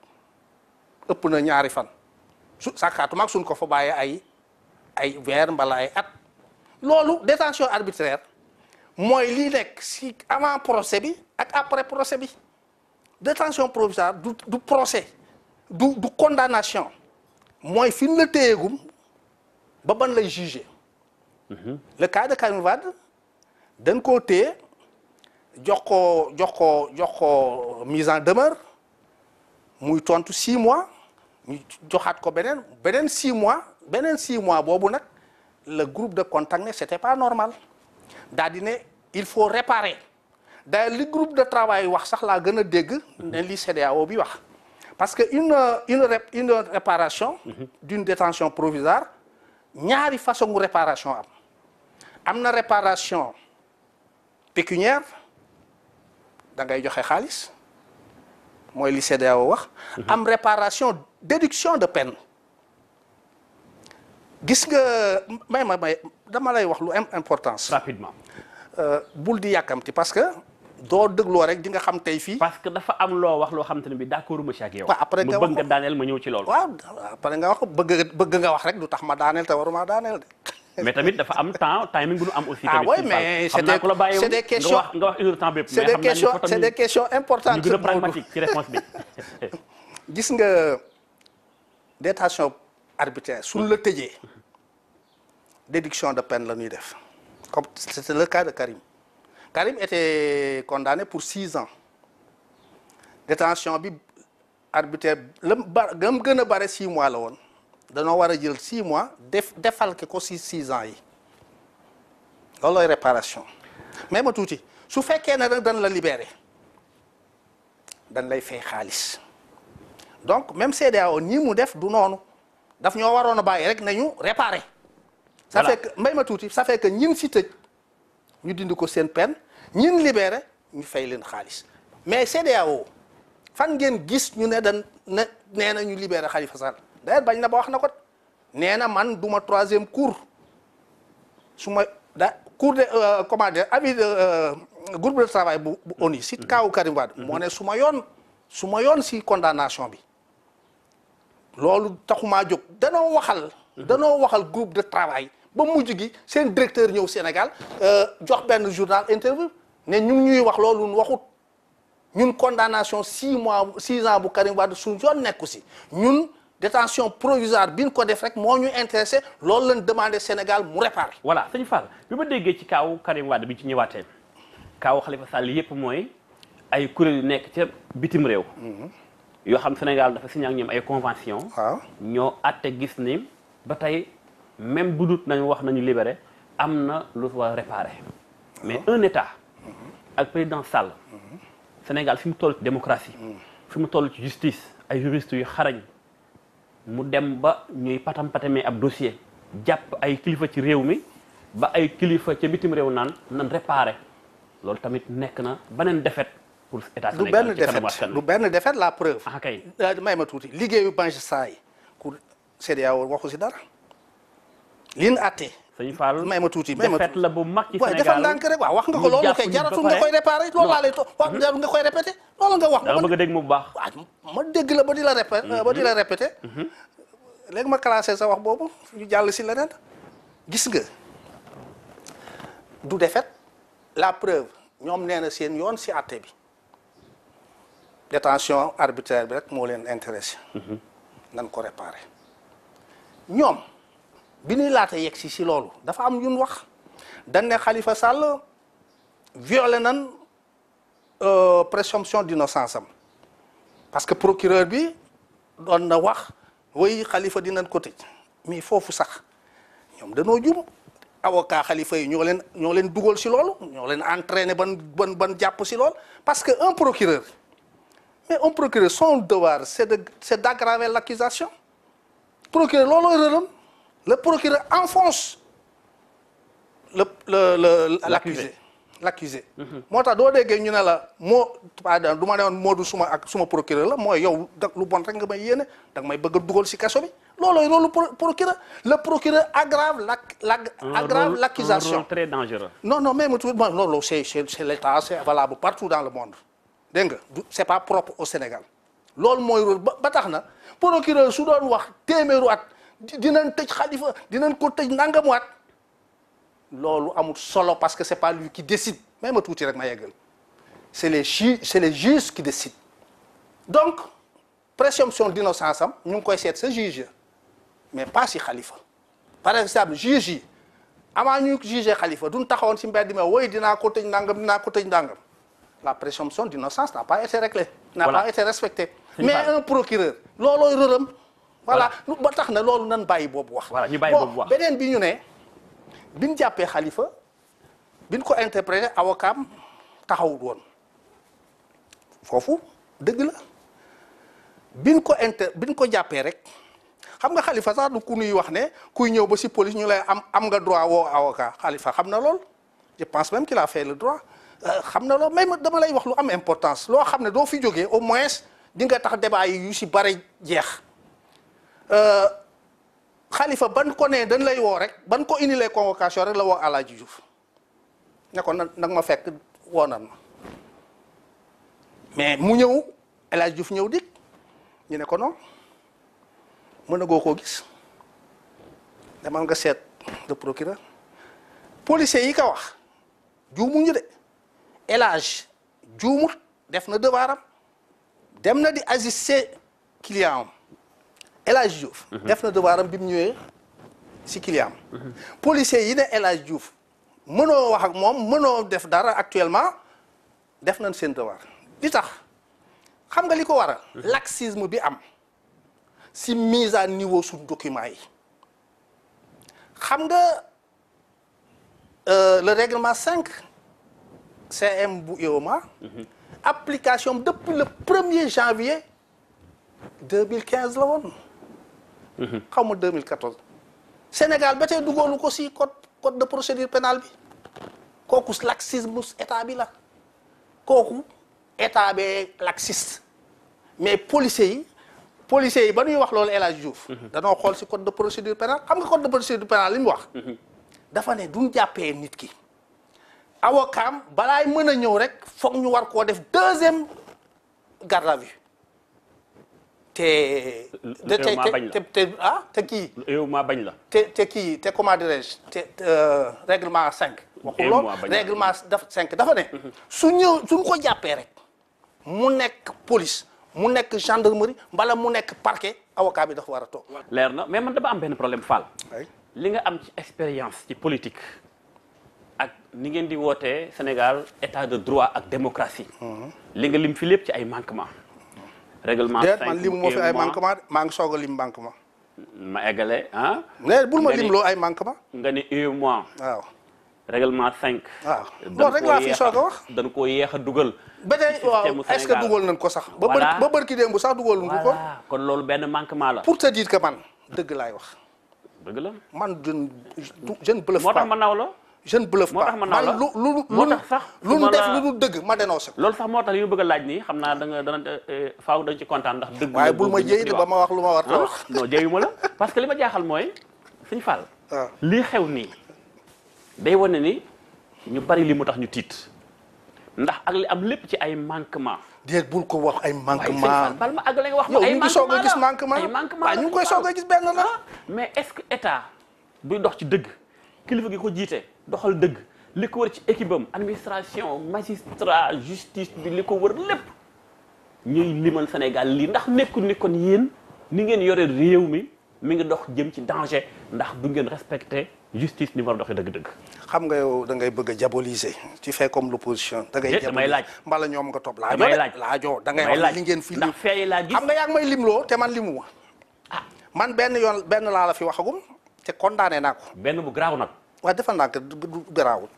ëpp na ñaari fan sàkkaatuma ak suñ ko fa bàyyee ay weer mbala ay at loolu détention arbitraire mooy lii nekk si avant procès bi ak après procès bi détention provisoire du procès du condamnation mooy fi ñu la téyegum ba ban lay juger le cas de Karim Wade dañ koo téye jox ko mise en demeure muy tontu 6 mois ñu joxaat ko beneen 6 mois boobu nag le groupe de contact ne c'était pas normal daal di ne il faut réparer d'ailleurs li groupe de travail wax sax laa gën a dégg ne li CEDEAO bi wax parce que une réparation d'une détention provisoire ñaari façon réparation am na réparation pécuniaire da ngay joxe xaalis mooy li CEDEAO wax. am réparation déduction de peine. gis nga may dama lay wax lu importance. rapidement. bul di yàkkamti parce que doo dégloo rek di nga xam tey fii. parce que dafa am loo wax loo xam te ne bi d'accord ma ci ak yow. waaw après nga wax bëgg nga daaneel ma ñëw ci loolu. waaw après nga wax bëgg nga wax rek du tax ma daaneel te waruma daaneel de. mais tamit dafa am timing bu nu am aussi. oui mais c'est des questions nga wax une heure temps bépp. c'est des questions importantes. ñu gën a pragmatique ci réponse bi. gis nga détention arbitraire suñu la tëjee déduction de peine la ñuy def comme c'était le cas de Karim. Karim était condamné pour 6 ans détention bi arbitraire lam gën a bare 6 mois la woon. danoo war a jël 6 mois defalke ko si 6 ans yi loolooy réparation mais ma tuuti su fekkee ne dañ la libéré dañ lay fay xaalis donc même CEDEAO nii mu def du noonu daf ñoo waroon a bàyyi rek nañu réparer. ça fait que may ma tuuti ça fait que ñin si tëj ñu dindi ko seen peine ñin libéré ñu fay leen xaalis mais CEDEAO fan ngeen gis ñu ne nee na ñu libéré Khalifa Sall. d'ailleurs bañ na ba wax na ko nee na man duma 3e cour su ma cour de comment dire avis groupe de travail bu ONU si kaawu Karim Wade moo ne su ma yoon si condamnation bi loolu taxumaa jóg danoo waxal groupe de travail ba mujj gi seen directeur ñëw Sénégal jox benn journal interview ne ñu ngi ñuy wax loolu waxut ñun condamnation 6 ans bu Karim Wade suñu yoon nekku si ñun détention provisoire bi ñu ko def rek moo ñu intéressé loolu lañ demandé Sénégal mu réparé. voilà sëñ Fall bi ma déggee ci kaawu Karim Wade bi ci ñëwaatee kaawu Khalifa Sall yépp mooy ay kuréel yu nekk ca bitim réew. yoo xam Sénégal dafa signé ak ñoom ay convention waaw ñoo àtte gis ni ba tey même bu dut nañu wax nañu libéré am na lu war a réparé. mais un état ak président Sall. Sénégal fi mu toll ci démocratie. fi mu toll ci justice ay juristes yu xarañ. mu dem ba ñuy patam-patamee ab dossier jàpp ay kilifa ci réew mi ba ay kilifa ca bitim réew naan nan réparé loolu tamit nekk na beneen défaite pour état Sénégal du benn défaite la preuve. ah kay may ma tuuti liggéeyu magistrat yi ku CEDEAO waxu si dara. liñ àtte. sëñ Fall may ma tuuti défaite la bu mag ci waaye Sénégal defal ndànk rek waaw wax nga ko loolu kay jaratul nga koy réparé loolu laa lay wax jarul nga koy répété loolu nga wax. da nga bëgg a dégg mu bu baax. waaw ma dégg la ba di la répété ba di la répété. léegi ma classé sa wax boobu ñu jàll si leneen gis nga du défaite la preuve ñoom nee na seen yoon si àtte bi détention arbitraire bi rek moo leen intéressé. nan ko réparé ñoom bi ñuy laata yegg si loolu dafa am ñun wax dañ ne Khalifa Sall violé nan présomption d'innocence am parce que procureur bi doon na wax way Khalifa dinañ ko tëj mais foofu sax ñoom danoo jum avocat Khalifa yi ñoo leen dugal si loolu ñoo leen entraîné ban jàpp si loolu parce que un procureur son devoir c'est d'aggraver l'accusation procureur looloo rëram le procureur enfonce l'accusé moo tax doo déggee ñu ne la pardon du ma ne woon Modou suma procureur la mooy yow lu bon rek nga may yéene da nga may bëgg a dugal si kaso bi loolooy loolu procureur le procureur aggrave l'accusation un rôle très dangereux. non même tout loolu c'est l'état c'est valable partout dans le monde dégg nga c'est pas propre au Sénégal loolu mooy rôle ba tax na procureur su doon wax téeméeru at dinañ tëj Khalifa dinañ ko tëj nangamu at loolu amul solo parce que c'est pas lui qui décide même tuuti rek ma yeggal c'est les juges qui décident donc présomption d'innocence am ñu ngi koy seet sa juge mais pas si Khalifa par exemple juge yi avant ñu juger Khalifa duñ taxawoon si mbedd mi woy dinaa ko tëj nangam la présomption d'innocence n'a pas été réglée n'a pas été respectée mais un procureur loolooy rërëm voilà ba tax na loolu nan bàyyi boobu wax bon beneen bi ñu ne bi ñu jàppee Khalifa bi ñu ko interprété avocat taxawul woon foofu dëgg la bi ñu ko jàppee rek xam nga Khalifa sax du ku ñuy wax ne kuy ñëw ba si police ñu lay am nga droit woo avocat Khalifa xam na lool je pense même qu'il a fait le droit xam na lool même dama lay wax lu am importance loo xam ne doo fi jógee au moins di nga tax débat yi yu si bare jeex Khalifa ban ko ne dañ lay woo rek ban ko indilee convocation rek la woo El Hadji Diouf ne ko nag ma fekk woo nan ma mais mu ñëw El Hadji Diouf ñëw dik ñu ne ko non mën na goo koo gis demal nga seet le procureur policier yi ka wax juumuñu de El Hadji juumut def na devoiram dem na di assister client am El Hadji Diouf def na devoiram bi mu ñëwee si client am policier yi ne El Hadji Diouf mënoo wax ak moom mënoo def dara actuellement def nañ seen devoir li tax xam nga li ko waral laxisme bi am si mise à niveau suñ document yi xam nga le règlement 5 CM bu UEMOA application depuis le 1er janvier 2015 la woon xaw ma 2014 Sénégal ba tey dugalu ko si code de procédure pénale bi kooku laxisme état bi la kooku état bee laxiste mais policiers yi ba ñuy wax loolu El Hadji Diouf danoo xool si code de procédure pénale xam nga code de procédure pénale li mu wax dafa ne duñ jàppee nit ki avocat am balaay mën a ñëw rek foog ñu war koo def 2e garde à vue te kii yow maa bañ la te comment dirais-je règlement 5 waxul loolu règlement 5 dafa ne suñ ko jàppee rek mu nekk police mu nekk gendarmerie mbala mu nekk parquet avocat bi dafa war a toog leer na mais man dama am benn problème Fall li nga am ci expérience ci politique ak ni ngeen di wootee Sénégal état de droit ak démocratie li nga lim fi lépp ci ay manquement règlement 5 man limu moo fi ay manquement maa ngi soog a lim manquement ma eggale ah mais bul ma lim loo ay manquement nga ne UEMOA waaw règlement 5 waaw loolu rek laa fi soog a wax dañ koo yéex a dugal ba tey waaw est-ce que dugal nañ ko sax ba bërki démb sax dugal nañ ko kon loolu benn manquement la pour te dire que man dëgg laay wax dëgg la man je ne bluffe moo pas tax ma naw la. je ne bluffe moo pas tax ma naw la moo tax sax lu nu def lu dul dëgg ma dénoncé ko. loolu sax moo tax li ñu bëgg a laaj nii xam naa da nga dana faaw dañ ci kontaan ndax. dëgg waaye bul ma jëy de ba ma wax lu ma war a wax. non jëyu ma la parce que li ma jaaxal mooy Sëñ Fall. waaw lii xew nii day wane ni ñu bari li mu tax ñu tiit ndax ak li am lépp ci ay manquement. déet bul ko wax ay manquement. waaye Sëñ Fall bal ma àggale nga wax ma yow ay ñu ngi soog a gis manquement manquement waaw ñu ngi koy soog a gis benn la. mais est-ce que état buy dox ci dëgg kilifa gi ko jiite doxal dëgg li ko wër ci équipe am administration magistrat justice bi li ko wër lépp ñuy limal Sénégal lii ndax nekkul ni kon yéen ni ngeen yore réew mi ngi dox jëm ci danger ndax du ngeen respecté justice ni war a doxee dëgg-dëgg. xam nga yow da ngay bëgg a diaboliser tu fais comme l'opposition. da ngay damay laaj mbala ñoom nga topp. damay laaj laajoo da ngay wax li ngeen fi. ndax fee laa gis xam nga yaa ngi may limloo te man limu ma. ah man benn laa la fi waxagum te condamné naa ko. benn bu garaaw nag. waaye defal naa ko du garaawul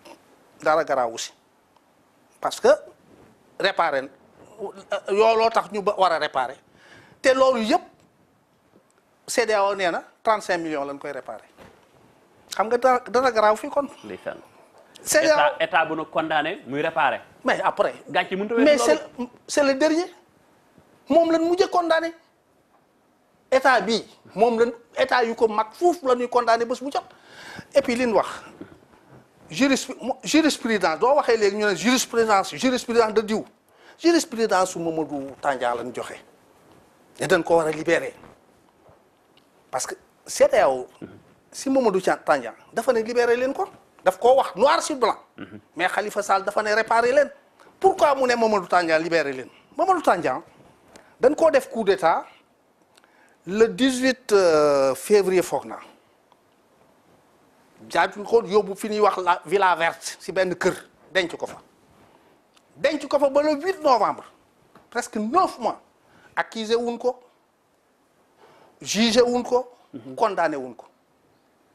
dara garaawu si parce que réparer yooloo tax ñu ba war a réparer te loolu yëpp CEDEAO nee na 35 millions lañ koy réparer xam nga dara garaaw fii kon. ndeysaan. CEDEAO état bu nu condamné muy réparer. mais après. gàncax mënut a mais c'est le dernier moom lañ mujjee condamné état bii moom lañ état yu ko mag foofu la ñuy condamné bés bu jot et puis li ñu wax. jurisprudence doo waxee léegi ñu ne jurisprudence de diw jurisprudence su Mamadou Tandian lañ joxe ne dañ ko war a libérer parce que CEDEAO si Mamadou Tandian dafa ne libérer leen ko daf koo wax noir sur blanc mais Khalifa Sall dafa ne réparer leen pourquoi mu ne Mamadou Tandian libérer leen Mamadou Tandian dañ koo def coup d'état le 18 février foog naa jaaju ko yóbbu fi ñuy wax la Villa Verte si benn kër denc ko fa ba le 8 novembre presque 9 mois accusé wuñ ko jugé wuñ ko condamné wuñ ko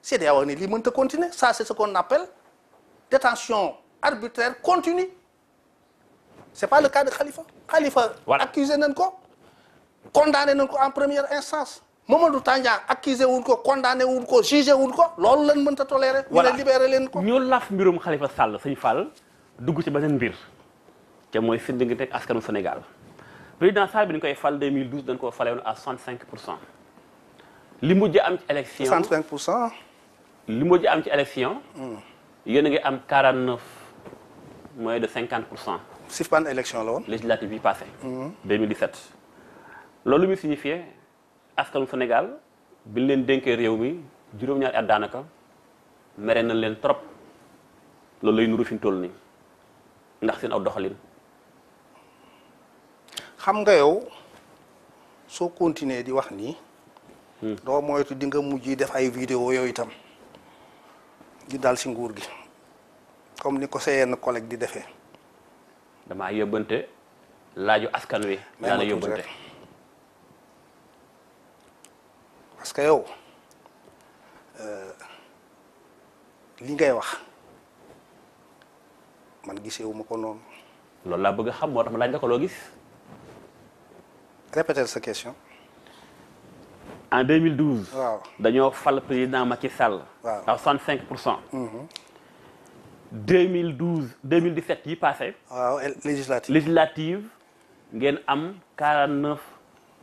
CEDEAO ne lii mënta continuer ça c'est ce qu'on appelle détention arbitraire continue c'est pas le cas de Khalifa voilà. Accusé nañ ko condamné nañ ko en première instance Mamadou Tandian accusé wuñ ko condamné wuñ ko jugé wuñ ko loolu lañ mënta tolérer. voilà ñu ne libéré leen ko. ñu laf mbirum Khalifa Sall Sëñ Fall dugg ci beneen mbir te mooy seen diggante ak askanu Sénégal président Sall bi ñu koy fal 2012 dañ koo fale woon à 65%. li mujj am ci élection 65%. li mujj am ci élection. yéen a ngi am 49 moins de 50%. si ban élection la woon. législative yi passé 2017 loolu mi signifié askanu Sénégal bi ñu leen dénkee réew mi juróom-ñaari at daanaka mere nañ leen trop loolu lay nuru fi ñu toll nii ndax seen aw doxalin. xam nga yow soo continuer di wax nii. doo moytu di nga mujj def ay vidéo yooyu itam di dal si nguur gi comme ni ko sa yenn collègue di defee. damaa yóbbante laaju askan wi. daa la yóbbante parce que yow li ngay wax man gisewu ma ko noonu. loolu laa bëgg a xam moo tax ma laaj la ko loo gis. répéter sa question. en 2012. waaw dañoo fal président Macky Sall. waaw à 65%. 2017 yi passé. waaw législative ngeen am 49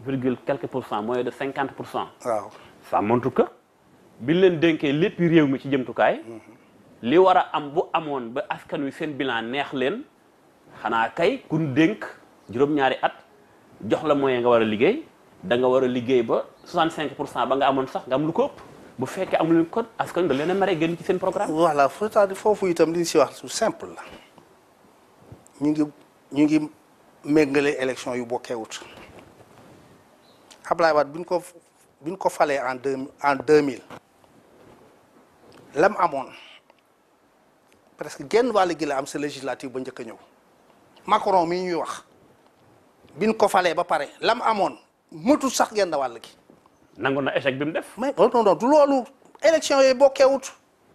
virgule quelques %, moins de 50%. waaw ça montre que bi leen dénkee lépp réew mi ci jëmtukaay. li war a am bu amoon ba askan wi seen bilan neex leen xanaa kay kun dénk juróom-ñaari at jox la moyen nga war a liggéey da nga war a liggéey ba 65% ba nga amoon sax nga am lu ko ëpp bu fekkee amul leen ko askan da leen a mere génn ci seen programme. voilà c'est-à-dire foofu itam li ñu si wax su simple la ñu ngi méngale élection yu bokkeewut Ablaye Wade bi ñu ko falee en 2000 lam amoon presque genn wàll gi la am sa législative ba njëkk a ñëw Macron mi ñuy wax bi ñu ko falee ba pare lam amoon mëtul sax genn wàll gi. nangu na échec bi mu def. mais non du loolu élection yooyu bokkeewut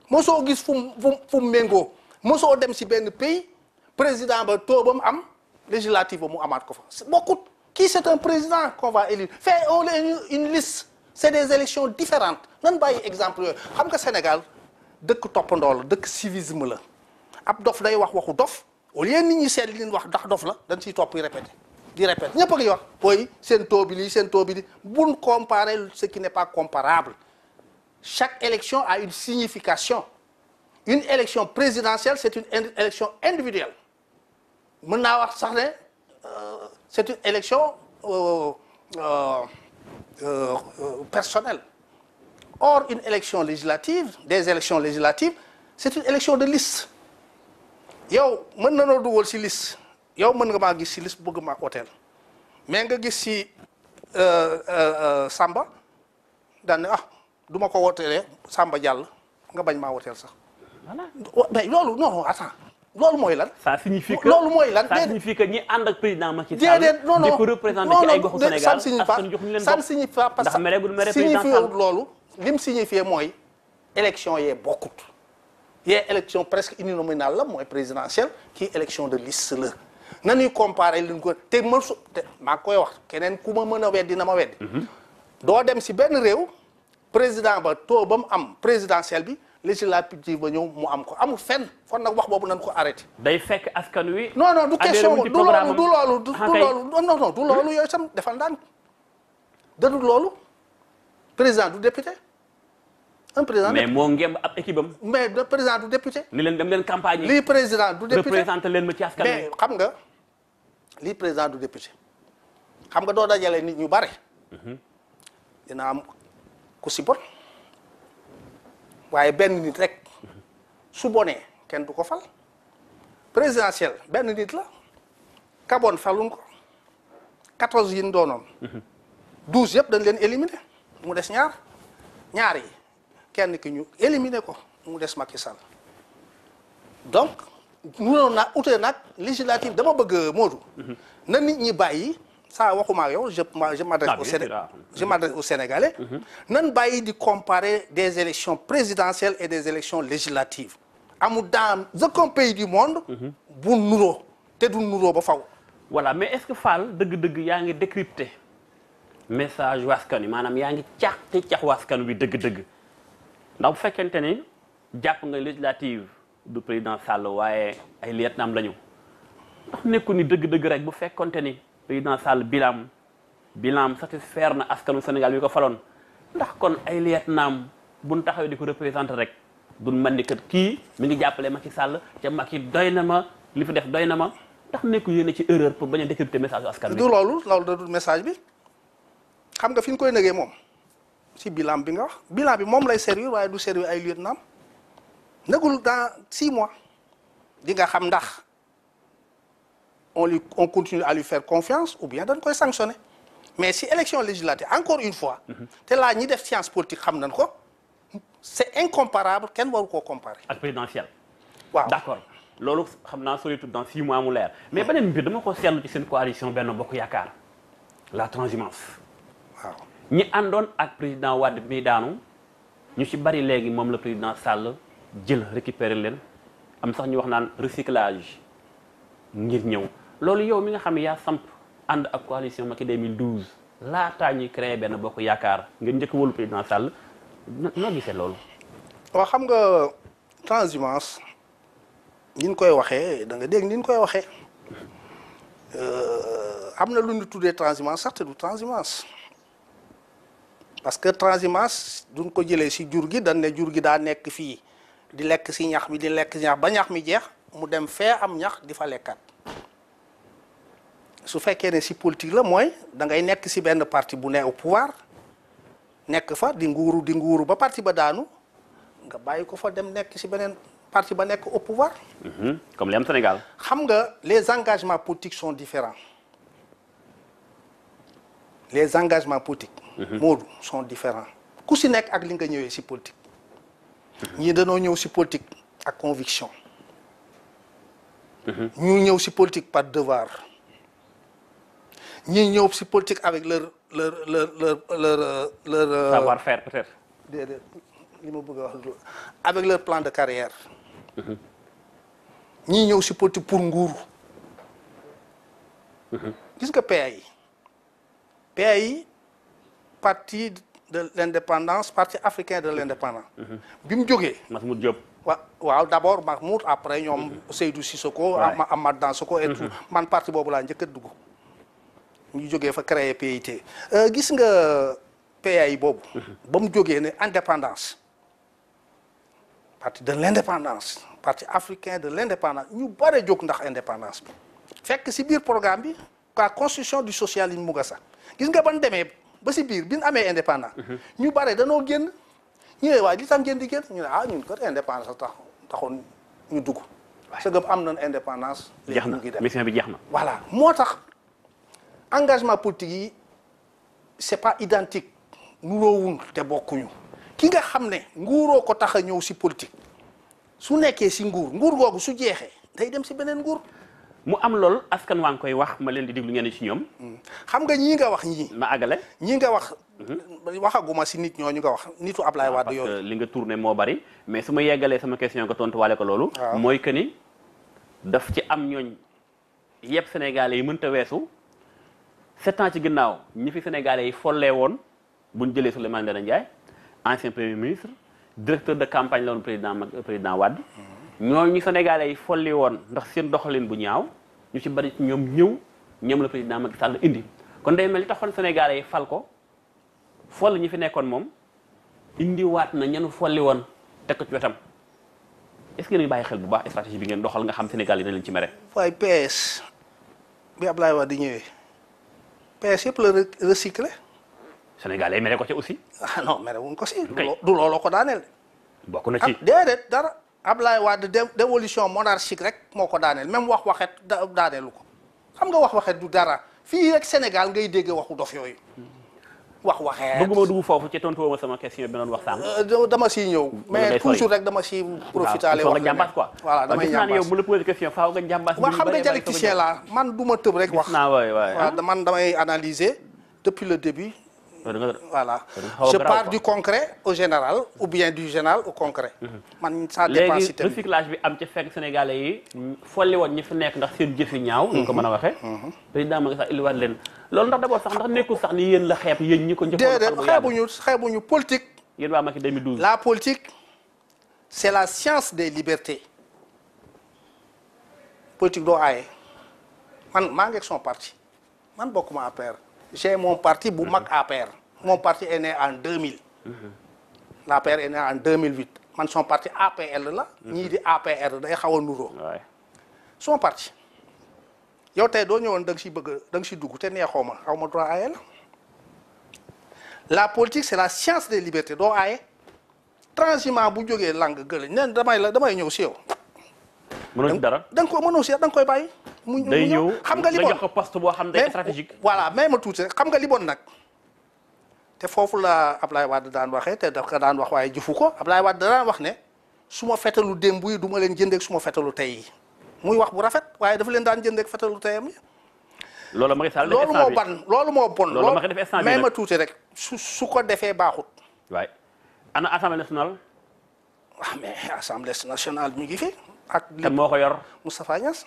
mosoo gis fu mu méngoo mosoo dem si benn pays président ba toobam am législative ba mu amaat ko fa bokkut kii c'est un président qu'on va élire fait une liste c'est des élections différentes nan bàyyi exemple yooyu xam nga Sénégal dëkk toppandoo la dëkk civisme la ab dof day wax waxu dof au lieu nit ñi seet li leen wax ndax dof la dañ ciy topp di répéter ñëpp a ngi wax booy seen taux bi lii seen taux bi lii buñ comparer ce qui n'est pas comparable chaque élection a une signification une élection présidentielle c'est une élection individuelle mën naa wax sax ne c'est une élection personnelle or une élection législative des élections législatives c'est une élection de liste yow mën na noo dugal ci liste yow mën nga maa gis ci liste bëgg maa hôtel mais nga gis ci Samba daan ne du ma ko wotelee Samba jàll nga bañ maa woteel sax voilà mais loolu non attends loolu mooy lan. ça signifie que loolu mooy lan ça signifie que ñi ànd ak président Macky Sall. déedéet non non di ko représenté ci ay goxu Sénégal ça ne signifie pas parce ndax mere gu mere que président signifié Sall loolu li mu signifié mooy élection yee bokkut yee élection presque uninominale la mooy présidentielle kii élection de liste la nañuy comparer li ñu ko te mësu te maa koy wax keneen ku ma mën a weddi na ma weddi doo dem si benn réew président ba taux ba mu am présidentielle bi législative ba ñëw mu am ko amul fenn kon nag wax boobu nañ ko arrêté. day fekk askan wi. non non du question du loolu du loolu non non du Hmm? loolu yooyu sam defal ndànk da du loolu président du député un président mais moo ngemb ab équipe am. mais le président du député ni leen dem leen campagne yi. lii président du député représenté leen ma ci askan wi. mais xam nga lii président du député xam nga doo dajale nit ñu bare dina am ku si bon waaye benn nit rek su bonee kenn du ko fal présidentiel benn nit la kaboon faluñ ko 14 yi ñu doonoon 12 yëpp dañ leen éliminer mu des ñaar yi kenn ki ñu éliminer ko mu des Macky Sall donc munoon naa utee nag législative dama bëgg Modou na nit ñi bàyyi saa waxuma ak yow je m'adresse au Sénégal je m'adresse aux Sénégalais nan bàyyi di comparer des élections présidentielles et des élections législatives amul dans aucun pays du monde bu nuroo te du nuroo ba faw voilà mais est-ce que Fall dëgg-dëgg yaa ngi décrypter message waskan wi maanaam yaa ngi cax waskan wi dëgg-dëgg ndax bu fekkente ni jàpp nga législative du président Sall waaye ay lieutenant lañu ndax nekku ni dëgg-dëgg rek bu fekkonte ni président Sall bilan satisfaire na askanu Sénégal wi ko faloon ndax kon ay lieutenant buñ taxaw di ko représenter rek duñ mën ni kat kii mi ngi jàppale Macky Sall te Macky doy na ma li fi def doy na ma ndax nekku yéene ci erreur pour bañ a décrypter message askan wi. du loolu da du message bi xam nga fi ñu koy négee moom si bilan bi nga wax bilan bi moom lay servir waaye du servir ay lieutenant négul dans 6 mois di nga xam ndax on continue à lui faire confiance ou bien dañ koy sanctionner mais si élection législative encore une fois te laa ñi def science politique xam nañ ko c'est incomparable kenn waru koo comparer ak présidentielle. waaw d'accord loolu xam naa solitude dans 6 mois mu leer mais beneen mbir dama ko seetlu ci seen coalition Benno Bokk Yaakaar la transhumance. waaw ñi àndoon ak président Wade mi daanu ñu ci bari léegi moom la président Sall jël récupérer leen am sax ñu wax naan recyclage ngir ñëw loolu yow mi nga xam ne yaa samp ànd ak coalition Macky 2012 laataa ñuy créé Benno Bokk Yaakaar ngeen njëkk wóolu président Sall noo gisee loolu. waaw xam nga transhumance ni ñu koy waxee da nga dégg ni ñu koy waxee am na lu ñu tuddee transhumance sax te du transhumance parce que transhumance duñ ko jëlee si jur gi dañ ne jur gi daa nekk fii di lekk si ñax mi di lekk si ñax ba ñax mi jeex mu dem fee am ñax di fa lekkat su fekkee ne si politique la mooy da ngay nekk si benn parti bu ne au pouvoir nekk fa di nguuru ba parti ba daanu nga bàyyi ko fa dem nekk si beneen parti ba nekk au pouvoir. comme li am Sénégal. xam nga les engagements politiques sont différents les engagements politiques. Modou sont différents ku si nekk ak li nga ñëwee si politique. ñii dañoo ñëw si politique ak conviction. ñu ñëw si politique par devoir. ñii ñëw si politique avec leur savoir-faire peut-être. déedéet li ma bëgg a wax avec leur plan de carrière. ñii ñëw si politique pour nguuru. gis nga PAI. PAI parti de l'indépendance parti africain de l'indépendance. bi mu jógee. Mahmoud Diop. waaw d'abord Mahmoud après ñoom Seydou Sissoko. Amath Dansokho et tout man parti boobu laa njëkk a dugg. ñu jógee fa créer PIT. gis nga PAI boobu. ba mu jógee ne indépendance. parti de l'indépendance parti africain de l'indépendance ñu bare jóg ndax indépendance bi. fekk ci biir programme bi la constitution du socialisme mu nga sax gis nga ban demee ba ci biir bi ñu amee indépendance. ñu bare danoo génn. ñu ne waaye li tam ngeen di génn ñu ne ñun kat indépendance a taxoon ñu dugg. parce que am nañ indépendance. jeex na mission bi jeex na. voilà moo tax engagement politique yi c'est pas identique nuroowul te bokkuñu ki nga xam ne nguuroo ko tax a ñëw ci politique su nekkee ci nguur googu su jeexee day dem ci beneen nguur. mu am lool askan waa ngi koy wax ma leen di déglu ngeen ci ñoom. xam nga ñii nga wax ñii. ma àggale. ñii nga wax. waxaguma ci nit ñooñu nga wax nitu Ablaye Wade yooyu. parce que li nga tourné moo bari mais su ma yeggalee sama question nga tontuwaale ko loolu. mooy que ni daf ci am ñooñ yëpp sénégalais yi mënta weesu 7 ans ci ginnaaw ñi fi sénégalais yi follee woon bu ñu jëlee Souleymane Ndéné Ndiaye ancien premier ministre directeur de campagne la woon président Wade. ñooñu sénégalais yi folli woon ndax seen doxalin bu ñaaw ñu ci bari ci ñoom la président Macky Sall indi kon day mel li taxoon sénégalais yi fal ko foll ñi fi nekkoon moom indiwaat na ñenu folli woon teg ko ci wetam est-ce que ngeen bàyyi xel bu baax stratégie bi ngeen doxal nga xam Sénégal yi dañ leen ci mere. waaye PS bi Ablaye Wade di ñëwee PS yëpp la recyclé. sénégalais yi mere ko ci aussi. non mere wuñ ko si. du looloo ko daaneel. bokk na ci déedéet dara. Ablaye Wade dévolution monarchique rek moo ko daaneel même wax waxet daaneelu ko xam nga wax waxet du dara fii rek Sénégal ngay dégg waxu dof yooyu wax waxeet. bëgguma dugg foofu ci tontu woo sama question bi doon wax sànq. dama siy ñëw. mais toujours rek dama siy profitaale wax nga jàmbaas quoi. voilà damay jàmbaas yow mu la posé question faaw nga jàmbaas. waaw xam nga dialecticien la man du ma tëb rek wax. waaw man damay analyser depuis le début. voilà je pars du concret au général ou bien du général au concret. man ça dépend si léegi recyclage bi am ci fekk sénégalais yi folli woon ñi fi nekk ndax seen jëf yu ñaaw. ñu ko mën a waxee. président Macky Sall indiwaat leen loolu ndax d'abord sax ndax nekkul sax ni yéen la xeeb yéen ñi ko njëkkoon. déedéet xeebuñu politique. yéen waa Macky 2012. la politique c'est la science des libertés politique doo aaye man maa ngi ak son parti man bokkuma APR. j'ai mon parti bu mag APR. mon parti est né en 2000. l'APR est né en 2008 man son parti APL la. ñii di APR day xaw a nuroo. son parti yow tey doo ñëwoon da nga siy bëgg da nga siy dugg te neexoo ma xaw ma droit aaye la politique c'est la science des libertés doo aaye transhumant bu jógee lang gëlëñ nen damay ñëw si yow. mënoo ci dara da nga ko mënoo si da nga koy bàyyi. mu ñëw xam nga li bon jox ko poste boo xam ne stratégique. voilà mais ma tuuti rek xam nga li bon nag te foofu la Ablaye Wade daan waxee te daf ko daan wax waaye jëfu ko Ablaye Wade daan wax ne su ma fetalu démb yi du ma leen jëndeeg su ma fetalu tey yi muy wax bu rafet waaye dafa leen daan jëndeeg fetalu teyam yi. loolu Macky Sall loolu moo ban loolu moo bon. loolu Macky def instant bi mais ma tuuti rek su ko defee baaxut. waay ana assemblée nationale. mais assemblée nationale mi ngi fi. ak kan moo ko yor. Moustapha Niasse.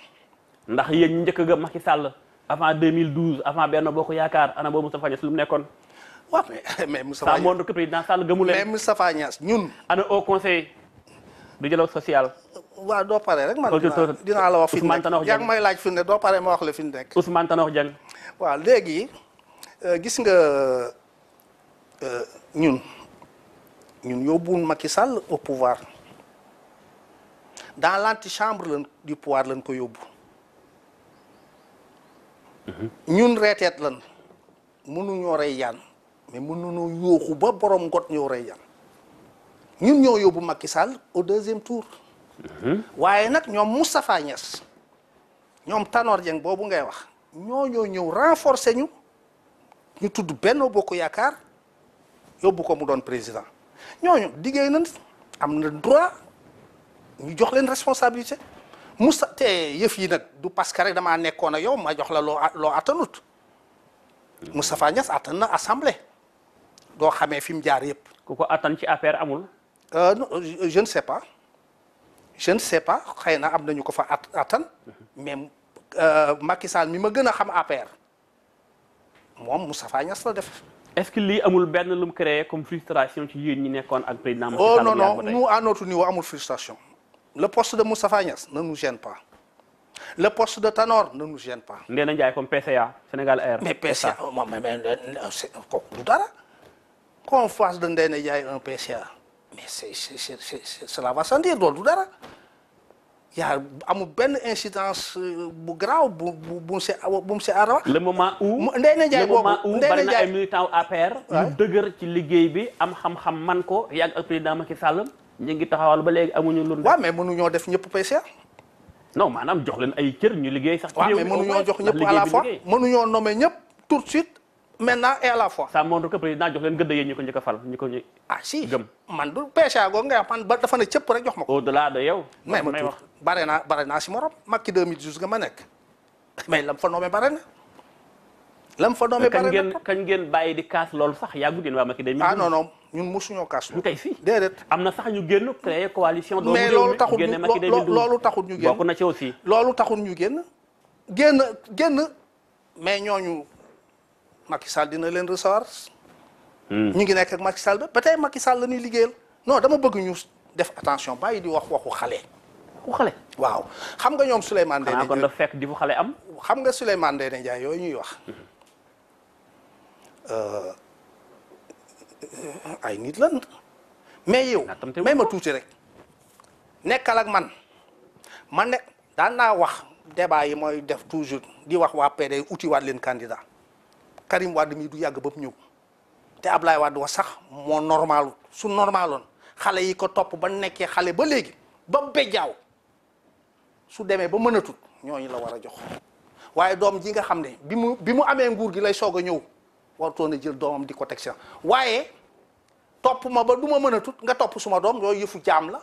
ndax yéen ñu njëkk ga Macky Sall avant 2012 avant Benno Bokk Yaakaar ana boobu Moustapha Niasse lu mu nekkoon. waaw mais Moustapha Niasse ça montre que président Sall gëmu leen. mais Moustapha Niasse ñun. ana au conseil du dialogue social. waaw doo pare rek man dinaa la wax fi mu nekk yaa ngi may laaj fi mu ne doo pare ma wax la fi mu nekk. Ousmane Tanor Dieng. waaw léegi gis nga ñun yóbbuwul Macky Sall au pouvoir dans l'antichambre du pouvoir lañ ko yóbbu. ñun reeteet lan mënuñoo rey yaan mais mënuñoo yooxu ba borom ngot ñoo rey yaan ñun ñoo yóbbu Macky Sall au 2e tour. waaye nag ñoom Moustapha Niasse ñoom Tanor Dieng boobu ngay wax ñoo ñëw renforcer ñu tudd Benno Bokk Yaakaar yóbbu ko mu doon président ñooñu liggéey nañ am na droit ñu jox leen responsabilité te yëf yi nag du parce que rek damaa nekkoon ak yow ma jox la loo attanut Moustapha Niasse attan na assemblée doo xamee fi mu jaar yëpp. ku ko attan ci APR amul. non je ne sais pas xëy na am nañu ko fa attan mais Macky Sall mi ma gën a xam APR moom Moustapha Niasse la def. est-ce que lii amul benn lu mu créé comme frustration ci yéen ñi nekkoon ak président Macky Oh Sall non, bu yàgg non, ba tey? nous à notre niveau, amul frustration. Le poste de Moustapha Niasse ne nous gêne pas. Le poste de Tanor ne nous gêne pas. Ndéna Ndiaye comme PCA Sénégal Air. Mais PCA, c'est dara. Qu'on fasse de Ndéna Ndiaye un PCA, mais cela va sans dire, loolu du dara. Il y a amul benn incidence bu grave bu mu si arawa. le moment où Ndéna Ndiaye boobu bari na ay militants APR. yu dëgër ci liggéey bi am xam-xam man ko yàgg ak président Macky Sall ñu ngi taxawal ba léegi amuñu lu. waaw mais mënuñoo def ñëpp PCA. non maanaam jox leen ay cër ñu liggéey sax. ci waaw réew mais mi mënuñoo jox ñëpp à la fois mënuñoo nommer ñëpp tout de suite maintenant et à la fois. ça montre que président jox leen gëdd yéen ñu ko njëkk a fal ñu ko ñu. ah si gëm man du PCA googu nga wax man ba dafa ne cëpp rek jox ma ko. au delà de yow. may ma tuut bare naa si morom Macky 2012 nga ma nekk mais lam fa nommé bare na. lam fa nommé bare na kañ ngeen bàyyi di kaas loolu sax yàggut yéen waa Macky 2012. ah non non ñun mosuñoo kaas loolu. ñu tey fii déedéet. am na sax ñu génn créer coalition. mais loolu taxul ñu loolu taxul ñu génn bokk na ci aussi. loolu taxul ñu génn mais ñooñu Macky Sall dina leen recevoir. ñu ngi nekk ak Macky Sall ba tey Macky Sall la ñuy liggéeyal. non dama bëgg ñu def attention bàyyi di wax waxu xale. waxu xale. waaw xam nga ñoom Souleymane Ndéné Ndiaye kon la fekk di fu xale am. xam nga Souleymane Ndéné Ndiaye yooyu ñuy wax. ay nit lan mais yow may ma tuuti rek nekkal ak man ne daan naa wax débat yi mooy def toujours di wax waa PD uti waat leen candidat Karim Wade mi du yàgg ba mu ñëw te Ablaye Wade wa sax moo normal su normaloon xale yi ko topp ba nekkee xale ba léegi ba bejjaaw su demee ba mën a tut ñooñu la war a jox waaye doom ji nga xam ne bi mu amee nguur gi lay soog a ñëw wartoon a jël doomam di ko teg si waaye topp ma ba du ma mën a tut nga topp suma doom yooyu yëfu jaam la.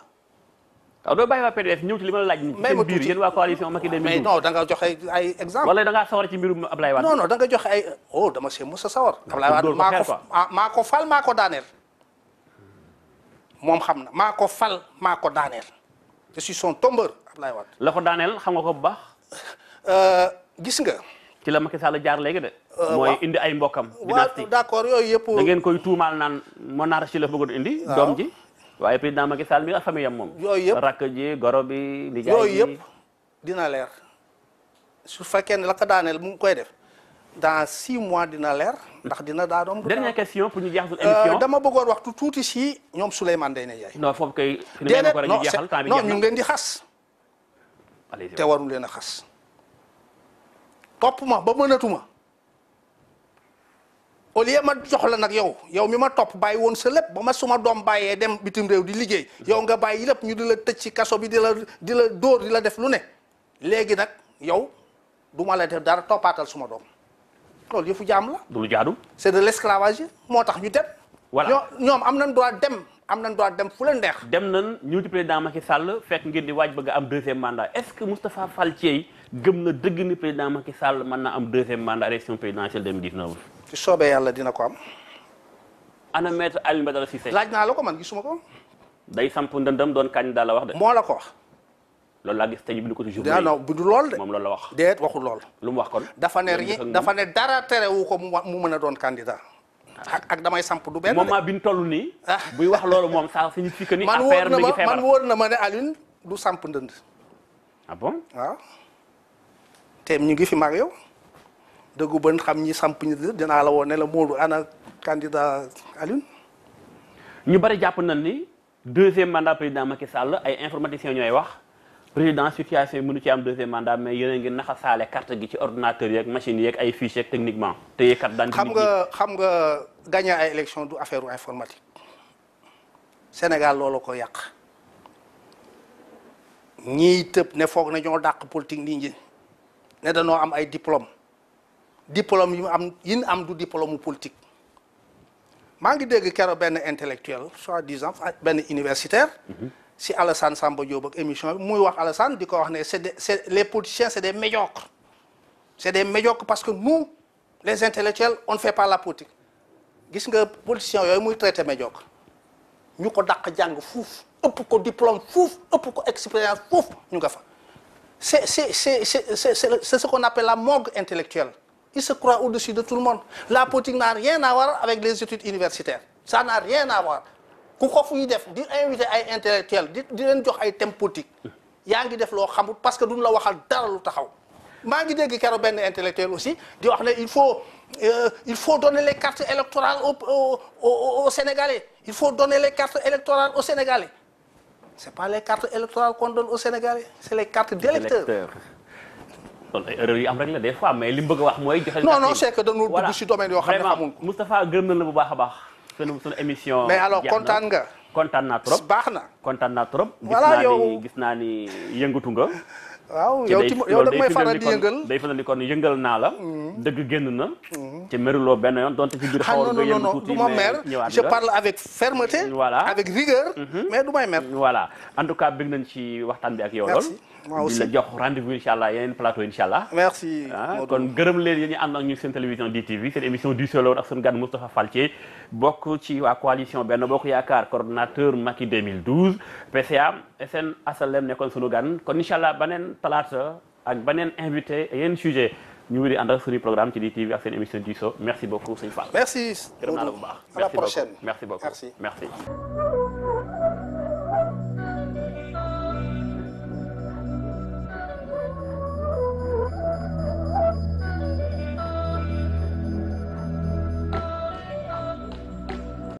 waaw doo bàyyi waa PDS ñëw ci li ma la laaj. may ma biir yéen waa coalition Macky 2012. mais non da nga joxe ay exemple. wala da ngaa sawar ci mbirum Ablaye Wade. non da nga joxe ay dama see mos a sawar. Ablaye Wade maa ko fal maa ko daaneel. moom xam na maa ko fal maa ko daaneel. je suis son tombeur Ablaye Wade. la ko daaneel xam nga ko bu baax. gis nga. ci la Macky Sall jaar léegi de. mooy indi ay mbokkam. waaw d'accord yooyu yëpp. da ngeen koy tuumaal naan monarchie la bëggoon indi. doom ji waaye président Macky Sall mi ak famille am moom. yooyu yëpp rakk ji goro bi. nijaay yooyu yëpp dina leer su fekkee ne la ko daaneel mu ngi koy def dans 6 mois dina leer ndax dina daa doom. dernière question pour ñu jeexal émission. dama bëggoon wax tuuti si ñoom Souleymane Ndéné Ndiaye. non foofu kay. déedéet ñu jeexal temps bi non ñu ngi leen di xas. te warul leen a xas. topp ma ba mënatuma au lieu ma jox la nag yow mi ma topp bàyyi woon sa lépp ba ma suma doom bàyyee dem bitim réew di liggéey yow nga bàyyi lépp ñu di la tëj ci kaso bi di la dóor di la def lu ne léegi nag yow du ma la def dara toppaatal suma doom loolu yëfu jaam la. du lu jaadu. c'est de l'esclavage moo tax ñu dem. voilà ñoom am nañ droit dem fu leen neex. dem nañ ñu ci président Macky Sall fekk ngeen di waaj bëgg a am 2e mandat est-ce que Moustapha Fall Thiey gëm na dëgg ni président Macky Sall mën na am 2e mandat élection présidentielle 2019. ci soobee yàlla dina ko am. ana maître Alioune Badara Cissé. laaj naa la ko man gisuma ko. day samp ndëndam doon candidat la wax de. moo la ko wax. loolu laa gis tey bi ko ci journée non bu du lool de. moom loolu la wax. déet waxul lool. lu mu wax kon. dafa ne dara terewu ko mu mën a doon candidat. ak damay samp du benn. moment bi ñu toll nii. buy wax loolu moom ça signifie que ni. affaire mi ngi feebar man wóor na ma ne Alioune du samp ndënd. ah bon waaw. te ñu ngi fi mag yow. dëggu bën xam ñi samp ñi dinaa la woon ne la Modou ana candidat Alioune. ñu bari jàpp nañ ni 2e mandat président Macky Sall ay informaticiens ñooy wax président situation yi mënu ci am 2e mandat mais yéen a ngi naxa saale carte gi ci ordinateur yeeg machine yeeg ay fiches yeeg techniquement te kat daan xam nga gagner ay élection du affaire informatique Sénégal loolu ko yàq ñiy tëb ne foog na ñoo dàq politique nit ñi ne dañoo am ay diplôme yi am du diplôme politique maa ngi dégg keroog benn intellectuel soi-disant benn universitaire si Alassane Samba Diop ak émission bi muy wax Alassane di ko wax ne c'est les politiciens c'est des médiocres parce que nous les intellectuels on ne fait pas la politique gis nga politiciens yooyu muy traité médiocre ñu ko dàq jàng fuuf ëpp ko diplôme fuuf ëpp ko expérience fuuf ñu nga fa c'est ce qu'on appelle la morgue intellectuelle il se croit au-dessus de tout le monde. La politique n'a rien à voir avec les études universitaires. Ça n'a rien à voir. ku ko fuy def di invité ay intellectuels di leen jox ay thèmes politiques yaa ngi def loo xamul parce que duñ la waxal dara lu taxaw. maa ngi dégg keroog benn intellectuel aussi di wax ne il faut donner les cartes électorales aux Sénégalais. Il faut donner les cartes électorales aux Sénégalais. C'est pas les cartes électorales qu'on donne aux Sénégalais, c'est les cartes d'électeurs. loolu ay erreur yi am rek la des fois mais li mu bëgg a wax mooy. joxe non non c'est que dañoo dugg ci domaine yoo xam ne xamuñ ko. Moustapha gërëm na la bu baax a baax. sunu émission. mais alors kontaan nga. kontaan naa trop baax na. kontaan naa trop. voilà yow gis naa ni yëngatu nga. waaw yow da may faral di yëngal day faral di kon yëngal naa la. dëgg génn na. te meruloo benn yoon donte ci biir xaw nga yëngu tuuti non non je parle avec fermeté. voilà avec rigueur. mais du may mer. voilà en tout cas bëgg nañ ci waxtaan bi ak yow lool. moi aussi di la jox rendez-vous incha allah yeneen plateau incha allah. merci. kon gërëm leen yéen ñu ànd ak ñu seen télévision DTV seen émission du solo ak sunu gan Moustapha Fall Thié bokk ci waa coalition Benno Bokk Yaakaar coordonnateur Macky 2012 PCA SN Asalem nekkoon sunu gan kon incha allah beneen talaata ak beneen invité yeneen sujet ñu ngi di ànd ak suñu programme ci DTV ak seen émission du solo merci beaucoup sëñ Fall. merci. gërëm naa la bu baax. à la prochaine merci beaucoup merci. merci.